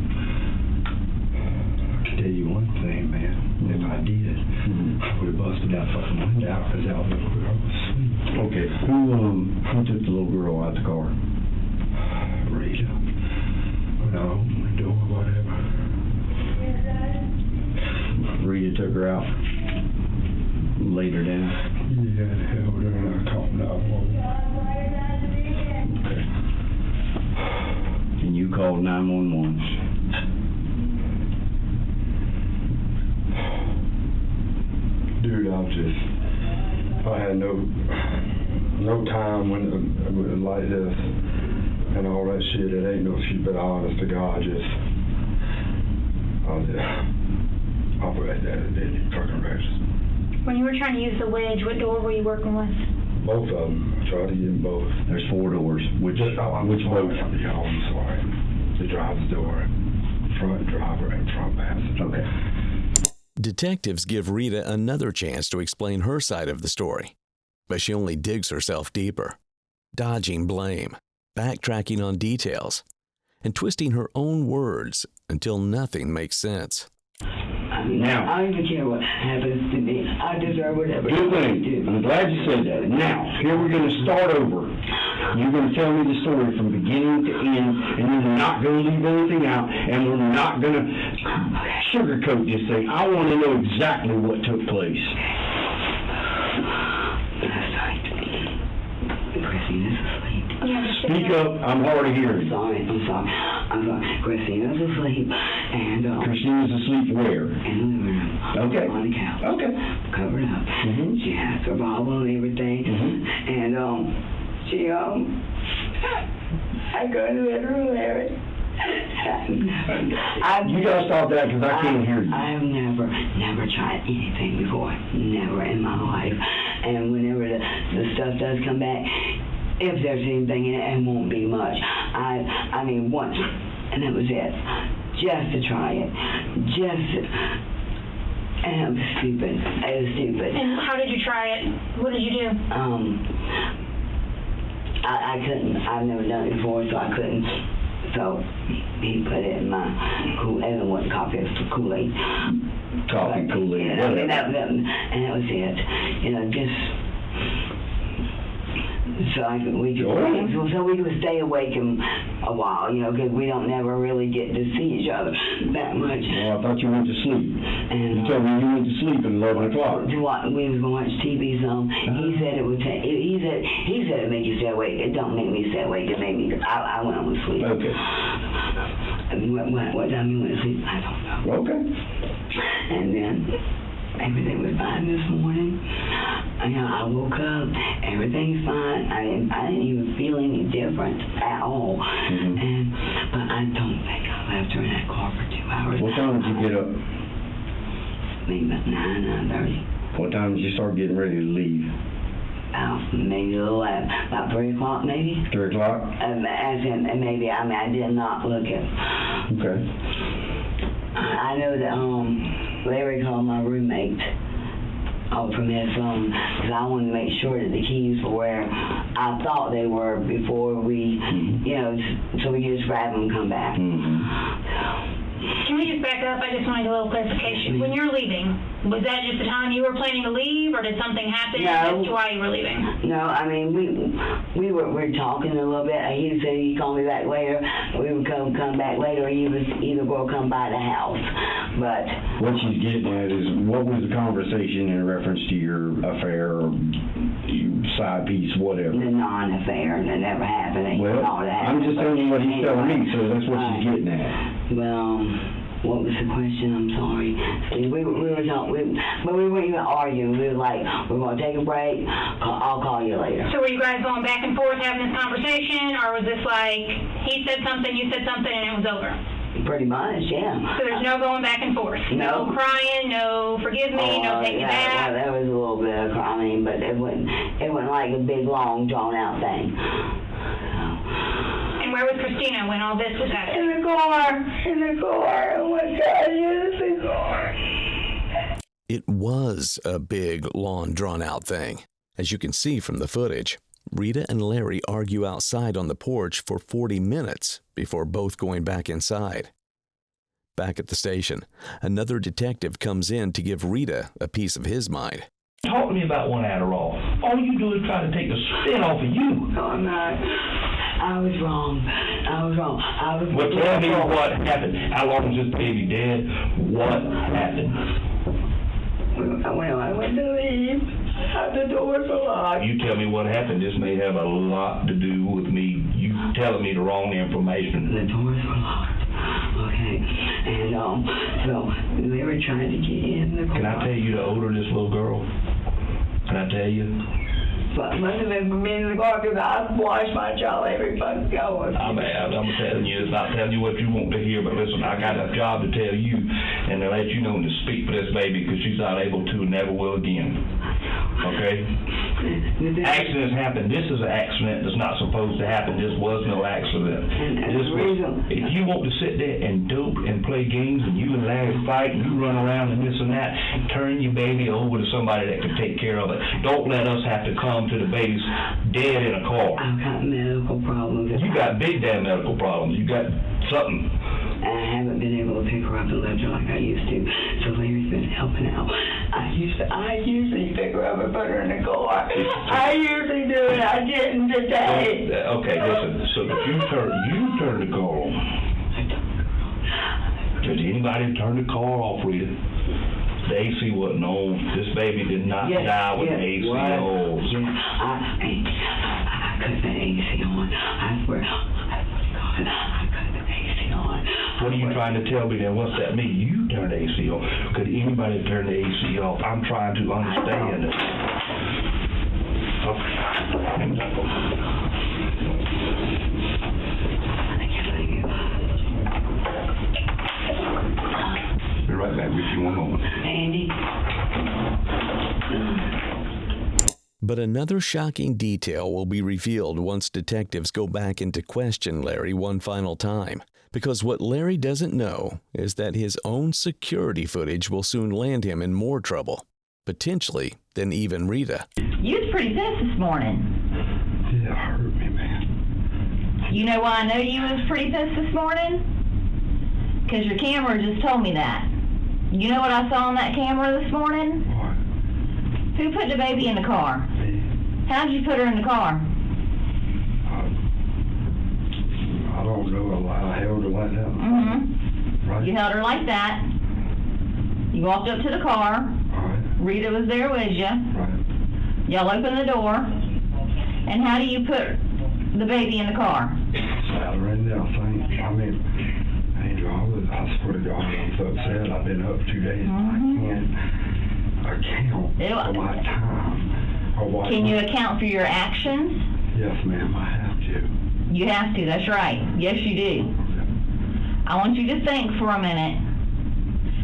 I can tell you one thing, man, if I did, I would have busted that fucking window out, because that little girl was sweet. Okay, who took the little girl out the car? Rita. When I opened the door, whatever. Rita took her out, laid her down. Yeah, they held her and I called 911. Okay. And you called 911. Dude, I had no time when it was like this and all that shit. It ain't no shit, but honest to God, I'll put that in fucking rest. When you were trying to use the wedge, what door were you working with? Both of them. I tried to get them both. There's 4 doors. Which boat? Yeah, I'm sorry. The driver's door, front driver, and front passenger. Okay. Detectives give Rita another chance to explain her side of the story, but she only digs herself deeper, dodging blame, backtracking on details, and twisting her own words until nothing makes sense. Now, I don't even care what happens to me. I deserve whatever. good thing. I'm glad you said that. Now, here we're going to start over. You're going to tell me the story from beginning to end, and you're not going to leave anything out, and we're not going to sugarcoat this thing. I want to know exactly what took place. Last night, Christina's asleep. Speak up. I'm hard of hearing. I'm sorry. Christina's asleep, and Christina's asleep where? in the living room. Okay. On the couch. Okay. Covered up. Mhm. She has her Bible and everything, and she I go to the bedroom, Larry. You gotta stop that because I can't hear you. I've never tried anything before. Never in my life. And whenever the stuff does come back, if there's anything in it, it won't be much. I mean, once, and that was it. Just to try it. And it was stupid. It was stupid. And how did you try it? What did you do? I couldn't. I've never done it before, so I couldn't. So he put it in my Kool-Aid. It wasn't coffee, it was Kool-Aid. Coffee, Kool-Aid, and that was it. You know, just so we could stay awake a while, you know, because we don't never really get to see each other that much. Well, I thought you went to sleep. And You told me you went to sleep at 11 o'clock. we was going to watch TV some. He said it would take. He said it make you stay awake. It don't make me stay awake. It made me. I went on to sleep. Okay. What time you went to sleep? I don't know. Okay. And then everything was fine this morning. You know, I woke up, everything's fine. I didn't even feel any different at all. But I don't think I left her in that car for 2 hours. What time did you get up? Maybe about 9:30. What time did you start getting ready to leave? Maybe a little about 3 o'clock, maybe. 3 o'clock? As in, maybe. I mean, I did not look at. Okay. I know that Larry called my roommate Oh, from his phone, because I wanted to make sure that the keys were where I thought they were before we, so we could just grab them and come back. Can we just back up? I just wanted a little clarification. When you're leaving, was that just the time you were planning to leave, or did something happen as to why you were leaving? No, I mean, we were talking a little bit. He said he'd call me back later. We would come back later, or he was either going to come by the house. But what she's getting at is, what was the conversation in reference to your affair or side piece, whatever? The non-affair that never happened. Well, I'm just telling you what he's telling me, so that's what she's getting at. Well, what was the question? I'm sorry. See, we were talking, but we weren't even arguing. We were like, we're going to take a break. I'll call you later. So were you guys going back and forth having this conversation, or was this like he said something, you said something, and it was over? Pretty much, yeah. So there's no going back and forth? No. No crying, no forgive me, no take me back? Well, there was a little bit of crying, but it wasn't like a big, long, drawn-out thing. And where was Christina when all this was happening? In the car. I want to tell you, in the car. It was a big, long, drawn-out thing. As you can see from the footage, Rita and Larry argue outside on the porch for 40 minutes before both going back inside. Back at the station, another detective comes in to give Rita a piece of his mind. Talk to me about one Adderall. All you do is try to take the spin off of you. No, I'm not. I was wrong. Well, tell me what happened. How long was this baby dead? What happened? Well, I went to leave. The doors were locked. You tell me what happened. This may have a lot to do with me. You telling me the wrong information. The doors were locked. Okay. And so they were trying to get in the car. Can I tell you the odor of this little girl? Can I tell you? But must have been for me in the car because I wash my child every fucking hour. I'm telling you, it's not telling you what you want to hear, but listen, I got a job to tell you and to let you know and to speak for this baby because she's not able to and never will again. Okay? Accidents happen. This is an accident that's not supposed to happen. This was no accident. If you want to sit there and dope and play games and you and Larry fight and you run around and this and that, turn your baby over to somebody that can take care of it. Don't let us have to come to the baby's dead in a car. I've got medical problems. You got big damn medical problems. You got something. I haven't been able to pick her up and lift her like I used to. So Larry's been helping out. I usually pick her up and put her in the car. I usually do it. I didn't today. Okay, listen. So if you turn the car on. Did anybody turn the car off, Rita? The AC wasn't on. This baby did not die with the AC on. Yes, I cut the AC on. I swear to God, I cut the AC on. What are you trying to tell me then? What's that mean? You turned the AC off. Could anybody turn the AC off? I'm trying to understand it. Be right back with you one moment. Andy. But another shocking detail will be revealed once detectives go back in to question Larry one final time. Because what Larry doesn't know is that his own security footage will soon land him in more trouble, potentially than even Rita. You was pretty pissed this morning. Yeah, it hurt me, man. You know why I know you was pretty pissed this morning? Because your camera just told me that. You know what I saw on that camera this morning? What? Who put the baby in the car? Me. How'd you put her in the car? I don't know. I held her like that. Mm-hmm. Right. You held her like that. You walked up to the car. Right. Rita was there with you. Right. Y'all opened the door. And how do you put the baby in the car? Sat her in there, I think. I mean, Angel, I swear to God, I'm so upset. I've been up 2 days. Mm-hmm. I can't account for my time. Can you account for your actions? Yes, ma'am, I have to. You have to, that's right. Yes, you do. I want you to think for a minute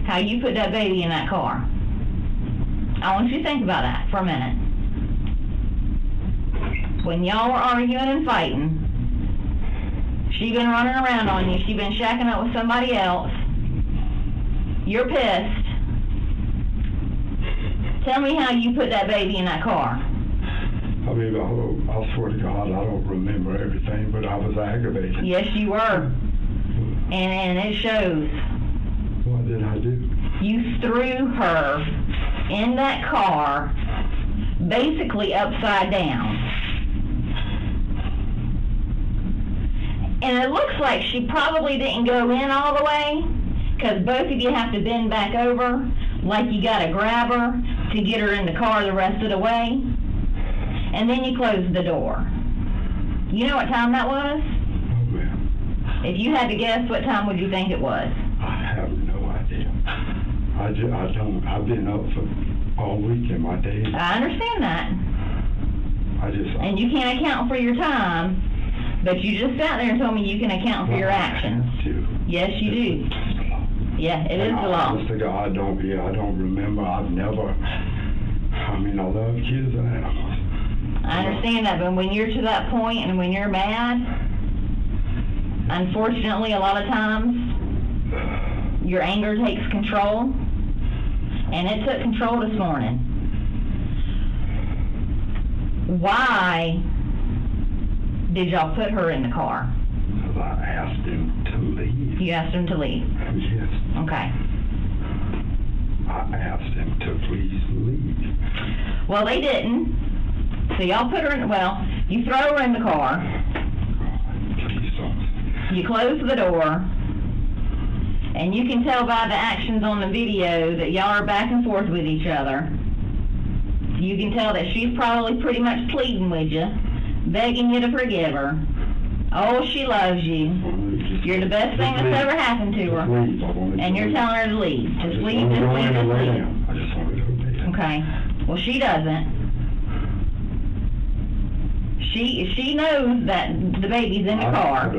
how you put that baby in that car. I want you to think about that for a minute. When y'all were arguing and fighting, she been running around on you, she been shacking up with somebody else. You're pissed. Tell me how you put that baby in that car. I mean, I swear to God, I don't remember everything, but I was aggravated. Yes, you were. And it shows. What did I do? You threw her in that car, basically upside down. And it looks like she probably didn't go in all the way, because both of you have to bend back over, like you got to grab her to get her in the car the rest of the way. And then you close the door. You know what time that was? Oh, man. If you had to guess, what time would you think it was? I have no idea. I don't. I've been up for all week in my days. I understand that. And you can't account for your time, but you just sat there and told me you can account for your actions. Yes, you do. Yeah, it is the law. Honest to God, I don't remember. I've never. I mean, I love kids and animals. I understand that, but when you're to that point and when you're mad, unfortunately, a lot of times, your anger takes control, and it took control this morning. Why did y'all put her in the car? Because I asked him to leave. You asked him to leave? Yes. Okay. I asked him to please leave. Well, they didn't. So y'all put her in, you throw her in the car. Please don't. You close the door. And you can tell by the actions on the video that y'all are back and forth with each other. You can tell that she's probably pretty much pleading with you, begging you to forgive her. Oh, she loves you. You're the best thing that's ever happened to her. And you're telling her to leave. Just leave, just leave, just leave. I just wanted to lay down. Okay. Well, she doesn't. She knows that the baby's in the car.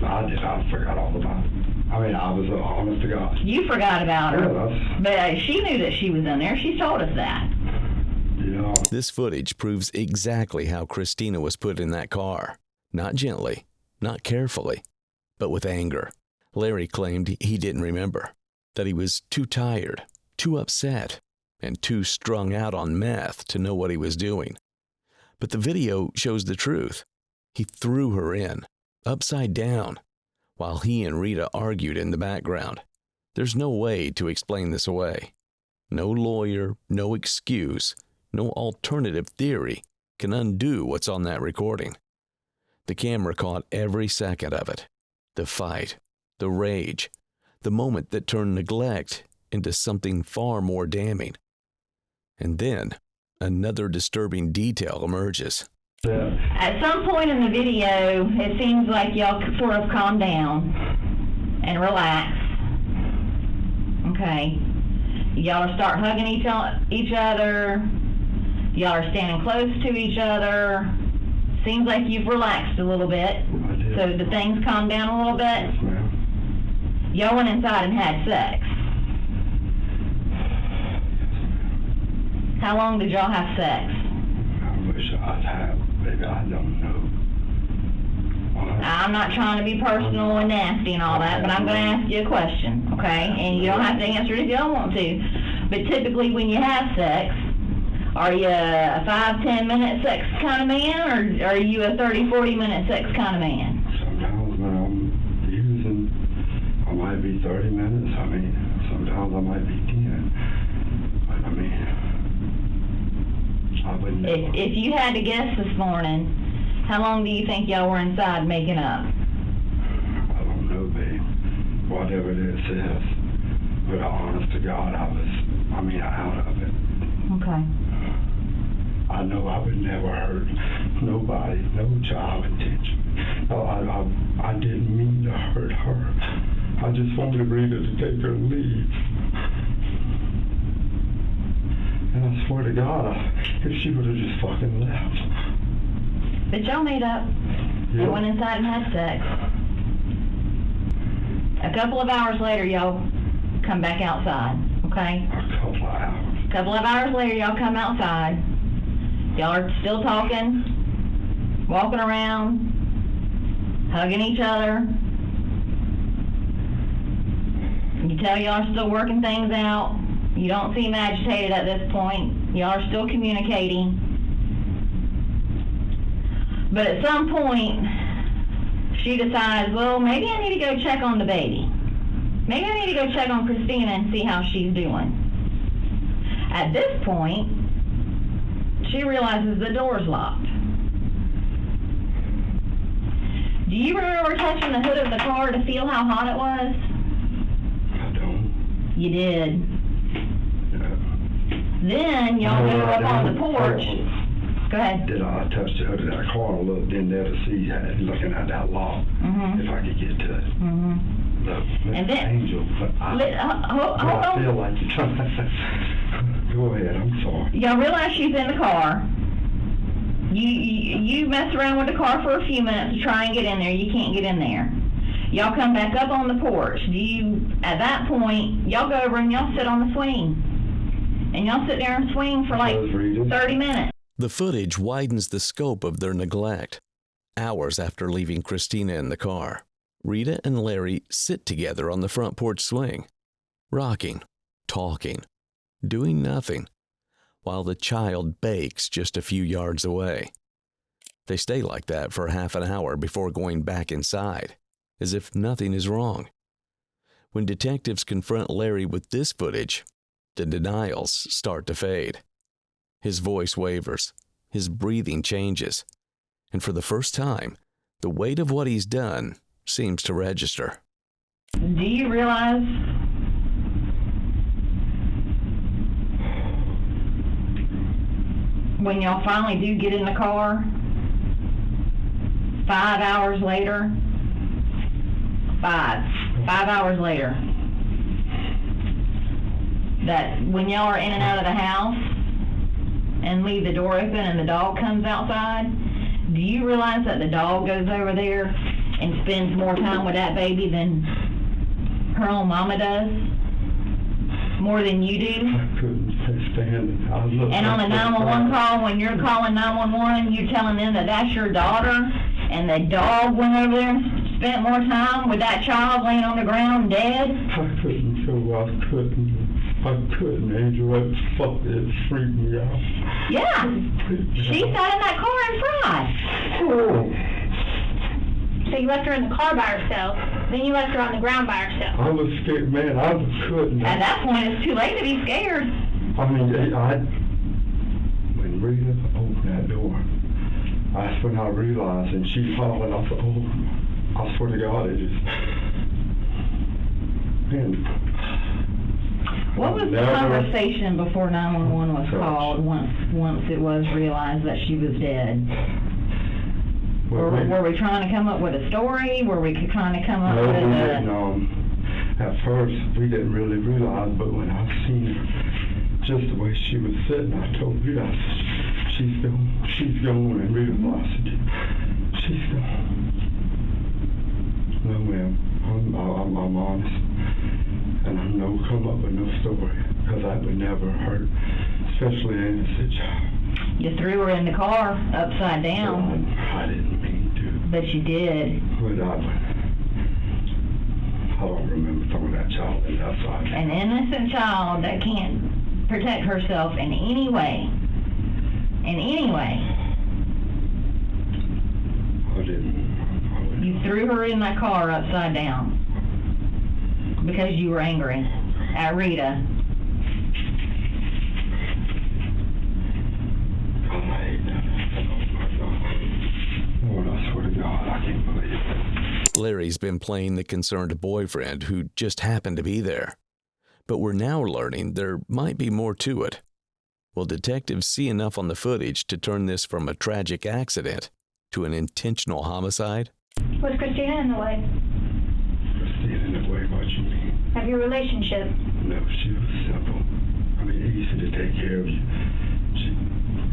I forgot all about it. I mean, I was honest to God. You forgot about her. Yeah, but she knew that she was in there. She told us that. Yeah. This footage proves exactly how Christina was put in that car. Not gently, not carefully, but with anger. Larry claimed he didn't remember, that he was too tired, too upset, and too strung out on meth to know what he was doing. But the video shows the truth. He threw her in, upside down, while he and Rita argued in the background. There's no way to explain this away. No lawyer, no excuse, no alternative theory can undo what's on that recording. The camera caught every second of it. The fight, the rage, the moment that turned neglect into something far more damning. And then, another disturbing detail emerges. At some point in the video, it seems like y'all sort of calm down and relax. Okay. Y'all start hugging each other. Y'all are standing close to each other. Seems like you've relaxed a little bit. So the things calmed down a little bit. Yes, ma'am. Y'all went inside and had sex. How long did y'all have sex? I wish I'd have, baby. I don't know. I'm not trying to be personal and nasty and all that, but I'm going to ask you a question, okay? And you don't have to answer it if you don't want to. But typically when you have sex, are you a 5-10 minute sex kind of man, or are you a 30-40 minute sex kind of man? Sometimes when I'm using, I might be 30 minutes. I mean, sometimes I might be 10. But I mean, I wouldn't know. If you had to guess this morning, how long do you think y'all were inside making up? I don't know, babe. Whatever this is. But honest to God, I was out of it. Okay. I know I would never hurt nobody, no child intention. No, I didn't mean to hurt her. I just wanted Rita to take her leave. And I swear to God, if she would have just fucking left. But y'all made up. Yeah. You went inside and had sex. A couple of hours later, y'all come back outside, okay? A couple of hours. A couple of hours later, y'all come outside. Y'all are still talking, walking around, hugging each other. You tell y'all are still working things out. You don't seem agitated at this point. Y'all are still communicating. But at some point, she decides, well, maybe I need to go check on the baby. Maybe I need to go check on Christina and see how she's doing. At this point, she realizes the door's locked. Do you remember touching the hood of the car to feel how hot it was? I don't. You did. Yeah. Then y'all go up on the porch. Go ahead. Did I touch the hood of that car and looked in there to see, looking at that lock, if I could get to it? Look, And then, Angel, I feel like you're trying to... Go ahead, I'm sorry. y'all realize she's in the car. You mess around with the car for a few minutes to try and get in there. You can't get in there. Y'all come back up on the porch. At that point, y'all go over and y'all sit on the swing. And y'all sit there and swing for like 30 minutes. The footage widens the scope of their neglect. Hours after leaving Christina in the car, Rita and Larry sit together on the front porch swing, rocking, talking, doing nothing, while the child bakes just a few yards away. They stay like that for half an hour before going back inside, as if nothing is wrong. When detectives confront Larry with this footage, the denials start to fade. His voice wavers, his breathing changes, and for the first time, the weight of what he's done seems to register. Do you realize when y'all finally do get in the car, 5 hours later, five hours later, that when y'all are in and out of the house and leave the door open and the dog comes outside, do you realize that the dog goes over there and spends more time with that baby than her own mama does? More than you do? I couldn't stand it. And on the 911 call, when you're calling 911, you're telling them that that's your daughter, and the dog went over there and spent more time with that child laying on the ground dead? I couldn't, I couldn't, Angel. It freaked me out. Yeah. She sat in that car and cried. Oh. So you left her in the car by herself, then you left her on the ground by herself. I was scared, man. I couldn't. At that point, it's too late to be scared. I mean, when Rita opened that door, that's when I realized, and she followed. I thought, I swear to God, it just, man. What was the conversation before 911 was called once it was realized that she was dead? Were we trying to come up with a story? Were we trying to come up with we didn't. At first, we didn't really realize, but when I seen her, just the way she was sitting, I told Rita, she's gone, and Rita said, she's gone. No, ma'am, I'm honest. And I know come up with no story, because that would never hurt, especially an innocent child. You threw her in the car upside down. I didn't mean to. But you did. But I don't remember throwing that child in upside down. An innocent child that can't protect herself in any way. In any way. I didn't. You threw her in that car upside down. Because you were angry at Rita. Lord, I swear to God, I can't believe it. Larry's been playing the concerned boyfriend who just happened to be there. But we're now learning there might be more to it. Will detectives see enough on the footage to turn this from a tragic accident to an intentional homicide? Was Christina in the way? Christina in the way, what you mean? Of your relationship? No, she was simple. I mean, easy to take care of.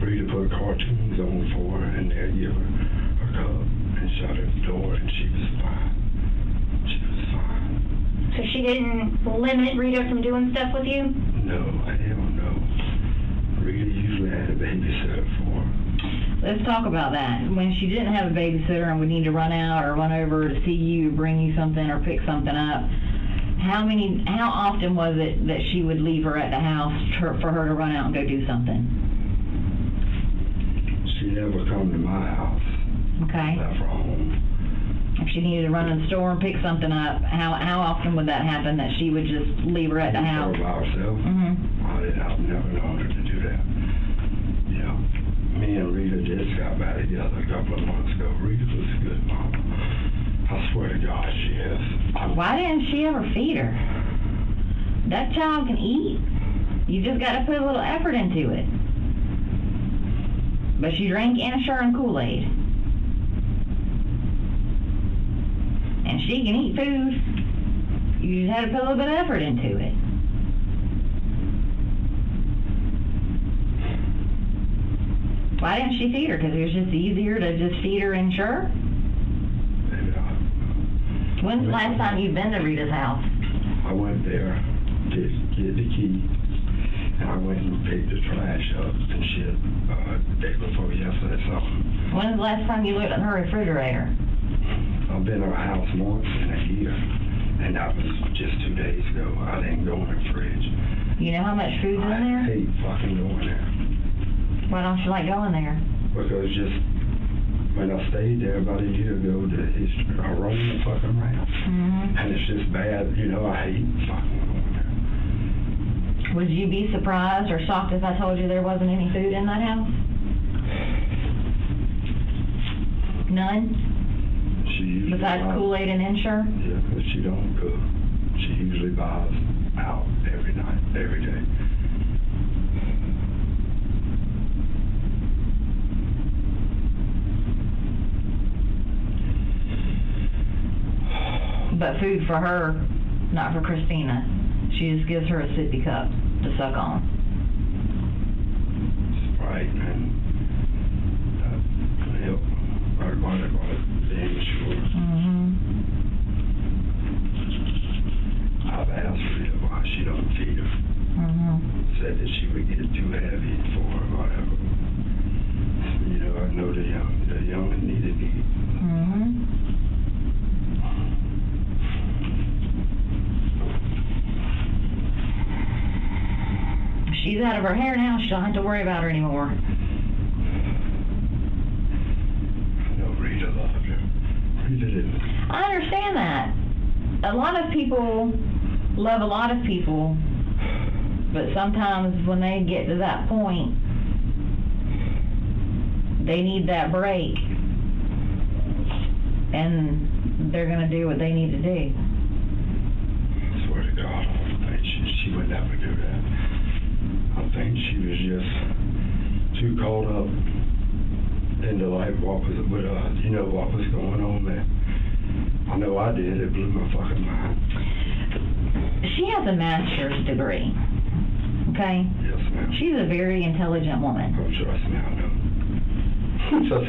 Rita put cartoons on for her, and they'd give her a cup and shut her door, and she was fine. She was fine. So she didn't limit Rita from doing stuff with you? No, hell no. Rita usually had a babysitter for her. Let's talk about that. When she didn't have a babysitter and would need to run out or run over to see you, bring you something or pick something up, how often was it that she would leave her at the house for her to run out and go do something? never come to my house. Okay. Left her home. If she needed to run to the store and pick something up, how often would that happen, that she would just leave her at the house? By herself? Mm-hmm. I've never known her to do that. Yeah. Me and Rita just got back together a couple of months ago. Rita was a good mama. I swear to God, she is. Why didn't she ever feed her? That child can eat. You just got to put a little effort into it. But she drank Ensure and Kool-Aid. And she can eat food. You just had to put a little bit of effort into it. Why didn't she feed her? Because it was just easier to just feed her Ensure? When's the last time you've been to Rita's house? I went there to get the key, and I went and picked the trash up and shit day before yesterday. When's the last time you looked in her refrigerator? I've been to her house once in a year, and that was just 2 days ago. I didn't go in her fridge. You know how much food's in there? I hate fucking going there. Why don't you like going there? Because just when I stayed there about a year ago, I roamed the fucking around. Mm-hmm. And it's just bad, you know, I hate fucking going there. Would you be surprised or shocked if I told you there wasn't any food in that house? None? Besides Kool-Aid and Ensure? Yeah, because she don't cook. She usually buys out every night, every day. But food for her, not for Christina. She just gives her a sippy cup to suck on. Sprite and help. The Ensure. Mm-hmm. I've asked Rita why she don't feed her. Mm-hmm. Said that she would get too heavy for her, whatever. You know, I know the young need to eat. Mm-hmm. She's out of her hair now. She don't have to worry about her anymore. I know Rita loved her. Rita didn't. I understand that. A lot of people love a lot of people, but sometimes when they get to that point, they need that break, and they're going to do what they need to do. I swear to God, I don't think she would never do that. I think she was just too caught up into like what was you know, what was going on there. I know I did. It blew my fucking mind. She has a master's degree. Okay? Yes, ma'am. She's a very intelligent woman. Oh, trust me, I know. That's how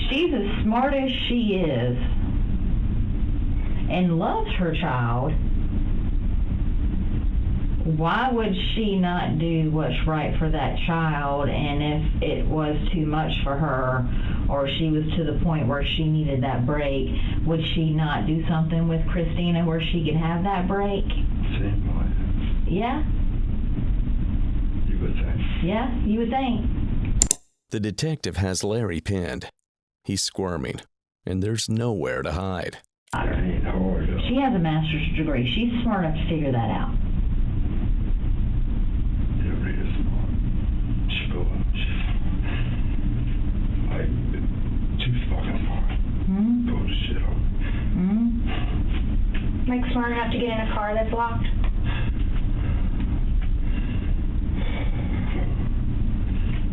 She's as smart as she is and loves her child. Why would she not do what's right for that child? And if it was too much for her, or she was to the point where she needed that break, would she not do something with Christina where she could have that break? Same way. Yeah? You would think. Yeah, you would think. The detective has Larry pinned. He's squirming, and there's nowhere to hide. It ain't hard. She has a master's degree. She's smart enough to figure that out. Like smart enough to get in a car that's locked.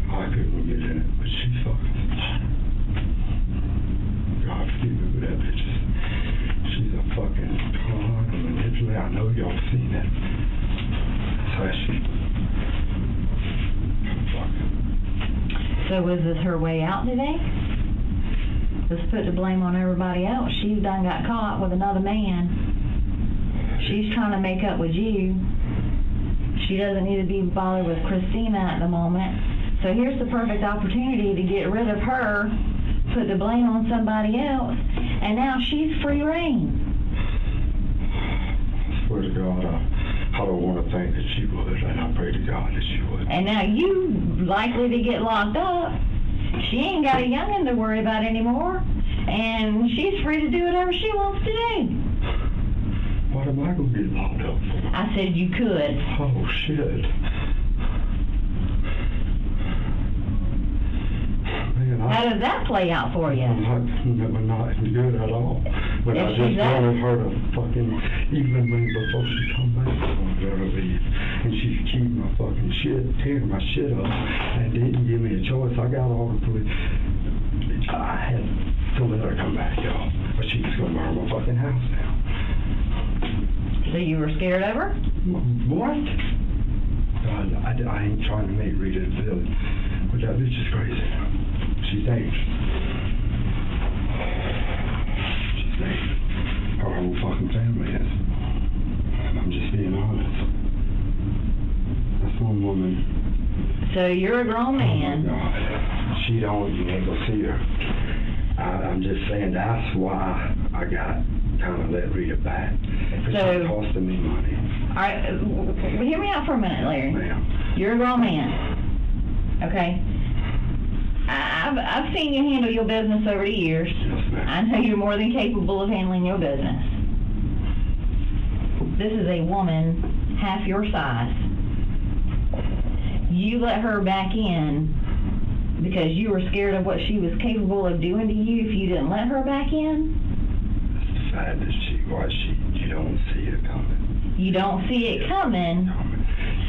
I couldn't get in it, but she fucking. God forgive me with that bitch. She's a fucking con, a manipulator. I know y'all seen that. So she. So was this her way out today? Let's put the blame on everybody else. She done got caught with another man. She's trying to make up with you. She doesn't need to be bothered with Christina at the moment. So here's the perfect opportunity to get rid of her, put the blame on somebody else, and now she's free reign. I swear to God, I don't want to think that she would, and I pray to God that she would. And now you likely to get locked up. She ain't got a youngin' to worry about anymore, and she's free to do whatever she wants to do. What am I going to get locked up for? I said you could. Oh, shit. Man, How does that play out for you? Not good at all. But I just wanted her to fucking, even when before she come back, I wanted her to leave. And she keep my fucking shit, tearing my shit up, and didn't give me a choice. I got all the police. I had to let her come back, y'all. But she was going to burn my fucking house down. So you were scared of her? What? I ain't trying to make Rita feel it, but that bitch is crazy. She's dangerous. She's dangerous. Her whole fucking family is. I'm just being honest. That's one woman. So you're a grown man. Oh my God. She don't, you ain't gonna see her. I'm just saying that's why I got kind of let Rita back. It's costing me money. All right, hear me out for a minute, Larry. Ma'am. You're a grown man, okay? I've seen you handle your business over the years. Yes, ma'am. I know you're more than capable of handling your business. This is a woman half your size. You let her back in because you were scared of what she was capable of doing to you if you didn't let her back in? It's the fact that you don't see it coming. You don't see it coming?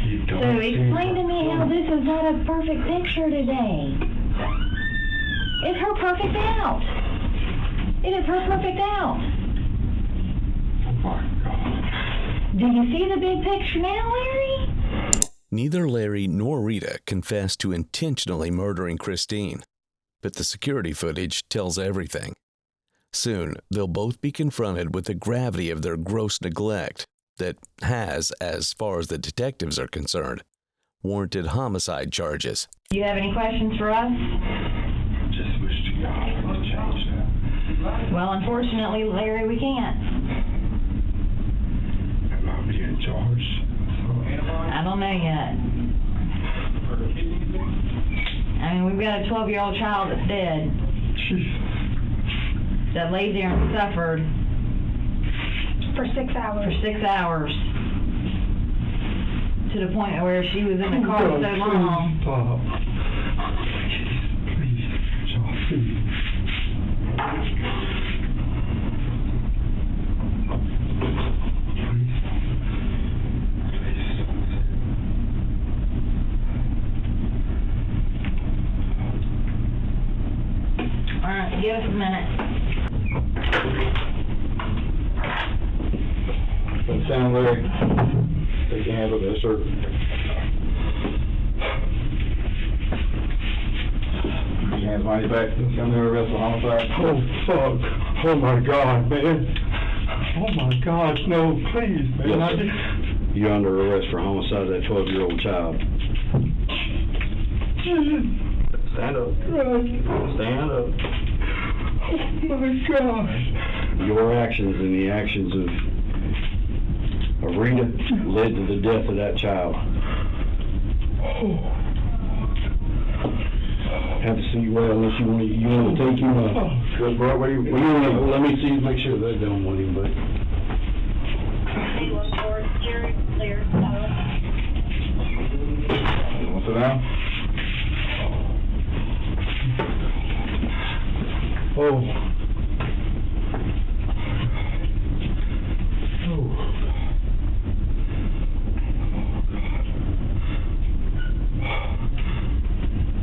You don't So explain to me how this is not a perfect picture today. It's her perfect out. It is her perfect out. Oh my God. Do you see the big picture now, Larry? Neither Larry nor Rita confessed to intentionally murdering Christine, but the security footage tells everything. Soon, they'll both be confronted with the gravity of their gross neglect that has, as far as the detectives are concerned, warranted homicide charges. Do you have any questions for us? Just wish to God I could change that. Well, unfortunately, Larry, we can't. Am I being charged? I don't know yet. I mean, we've got a 12-year-old child that's dead. That laid there and suffered. For 6 hours. For 6 hours. To the point where she was in the car so long. Stop. Please, please. All right, give us a minute. Sound Larry, they can handle this, sir. You hands money back, come here, arrest for homicide. Oh, fuck. Oh, my God, man. Oh, my God, no, please, man. Yes, you're under arrest for homicide of that 12-year-old child. Stand up. Stand up. Oh, my God. Your actions and the actions of Rita led to the death of that child. Have to see well unless you want to take him let me see, make sure they're done with him, but. You want to sit down? Oh.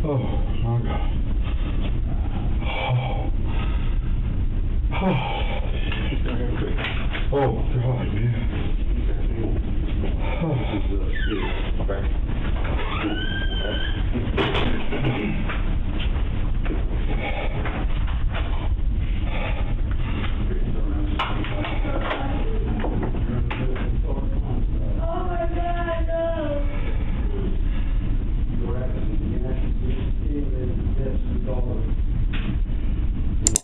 Oh, my God. Oh, God, man.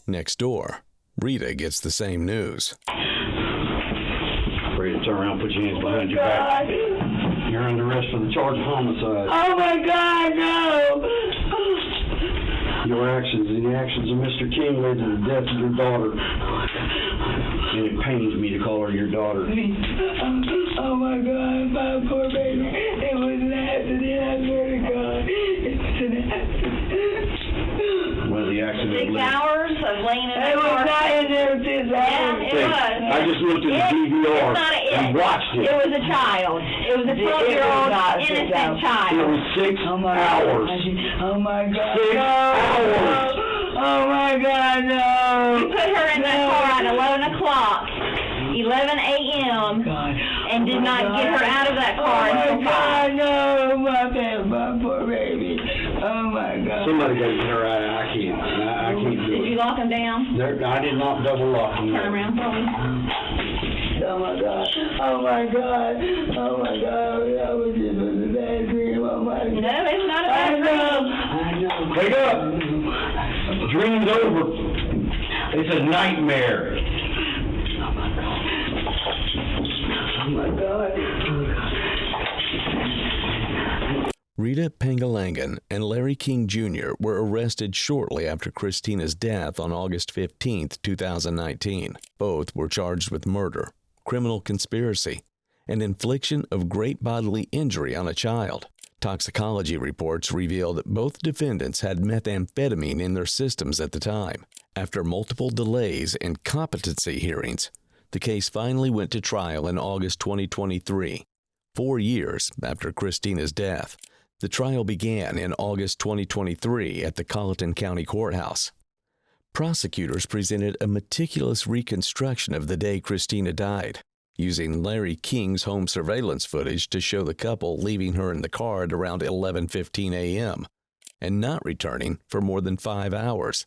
Next door, Rita gets the same news. Rita, Turn around, put your hands behind your back. You're under arrest for the charge of homicide. Oh my God, no! Your actions and the actions of Mr. King led to the death of your daughter. And it pains me to call her your daughter. Oh my God, my poor baby. It was an accident, I swear to God. It was an accident. Well, the accident 6 hours of laying in It the was car. not in there 6 hours. Yeah, it was. I just looked at the DVR and watched it. It was a child. It was a 12-year-old innocent It child. was 6 hours. Oh my God. 6 hours. Oh my God, no. You put her in that car at 11 o'clock, 11 a.m., and did not get her out of that car until 5. Oh my God, no. My poor baby. Oh my God. Somebody got her out. I can't. I can't do Did you it. lock them down? I did not double lock them. Turn around for me. Oh my God. Oh my God. Oh my God. That was just a bad dream. Oh my God. No, it's not a bad dream. I know. Wake up. Dream's over. It's a nightmare. Oh my God. Rita Pengalangan and Larry King Jr. were arrested shortly after Christina's death on August 15, 2019. Both were charged with murder, criminal conspiracy, and infliction of great bodily injury on a child. Toxicology reports reveal that both defendants had methamphetamine in their systems at the time. After multiple delays and competency hearings, the case finally went to trial in August 2023, 4 years after Christina's death. The trial began in August 2023 at the Colleton County Courthouse. Prosecutors presented a meticulous reconstruction of the day Christina died, using Larry King's home surveillance footage to show the couple leaving her in the car at around 11:15 a.m. and not returning for more than 5 hours.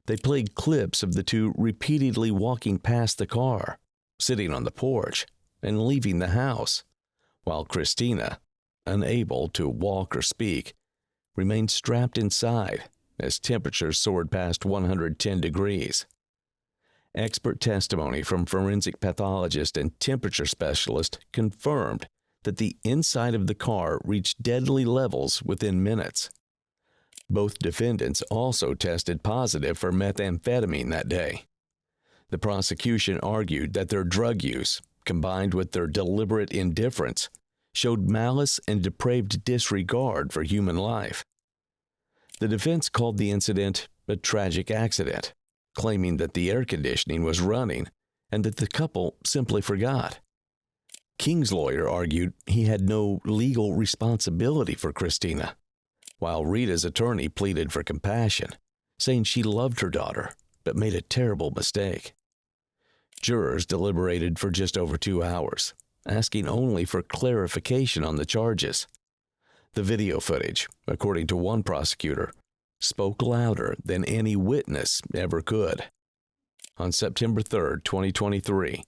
They played clips of the two repeatedly walking past the car, sitting on the porch, and leaving the house, while Christina, unable to walk or speak, remained strapped inside as temperatures soared past 110 degrees. Expert testimony from forensic pathologist and temperature specialist confirmed that the inside of the car reached deadly levels within minutes. Both defendants also tested positive for methamphetamine that day. The prosecution argued that their drug use, combined with their deliberate indifference, showed malice and depraved disregard for human life. The defense called the incident a tragic accident, claiming that the air conditioning was running and that the couple simply forgot. King's lawyer argued he had no legal responsibility for Christina, while Rita's attorney pleaded for compassion, saying she loved her daughter but made a terrible mistake. Jurors deliberated for just over 2 hours, asking only for clarification on the charges. The video footage, according to one prosecutor, spoke louder than any witness ever could. On September 3, 2023,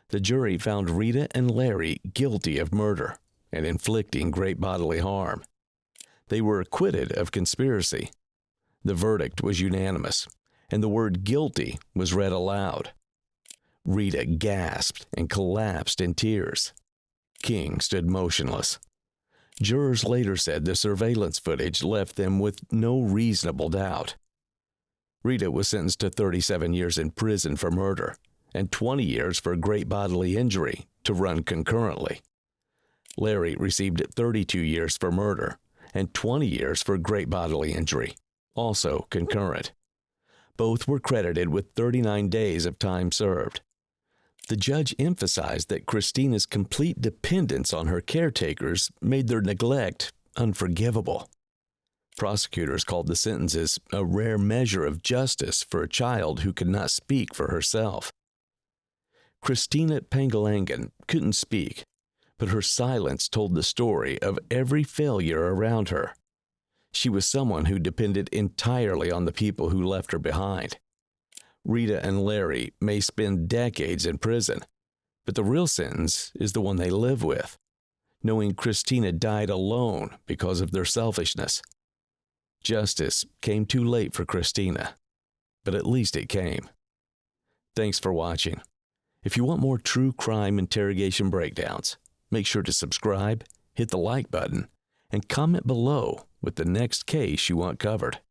the jury found Rita and Larry guilty of murder and inflicting great bodily harm. They were acquitted of conspiracy. The verdict was unanimous, and the word guilty was read aloud. Rita gasped and collapsed in tears. King stood motionless. Jurors later said the surveillance footage left them with no reasonable doubt. Rita was sentenced to 37 years in prison for murder and 20 years for great bodily injury to run concurrently. Larry received 32 years for murder and 20 years for great bodily injury, also concurrent. Both were credited with 39 days of time served. The judge emphasized that Christina's complete dependence on her caretakers made their neglect unforgivable. Prosecutors called the sentences a rare measure of justice for a child who could not speak for herself. Christina Pengalangan couldn't speak, but her silence told the story of every failure around her. She was someone who depended entirely on the people who left her behind. Rita and Larry may spend decades in prison, but the real sentence is the one they live with, knowing Christina died alone because of their selfishness. Justice came too late for Christina, but at least it came. Thanks for watching. If you want more true crime interrogation breakdowns, make sure to subscribe, hit the like button, and comment below with the next case you want covered.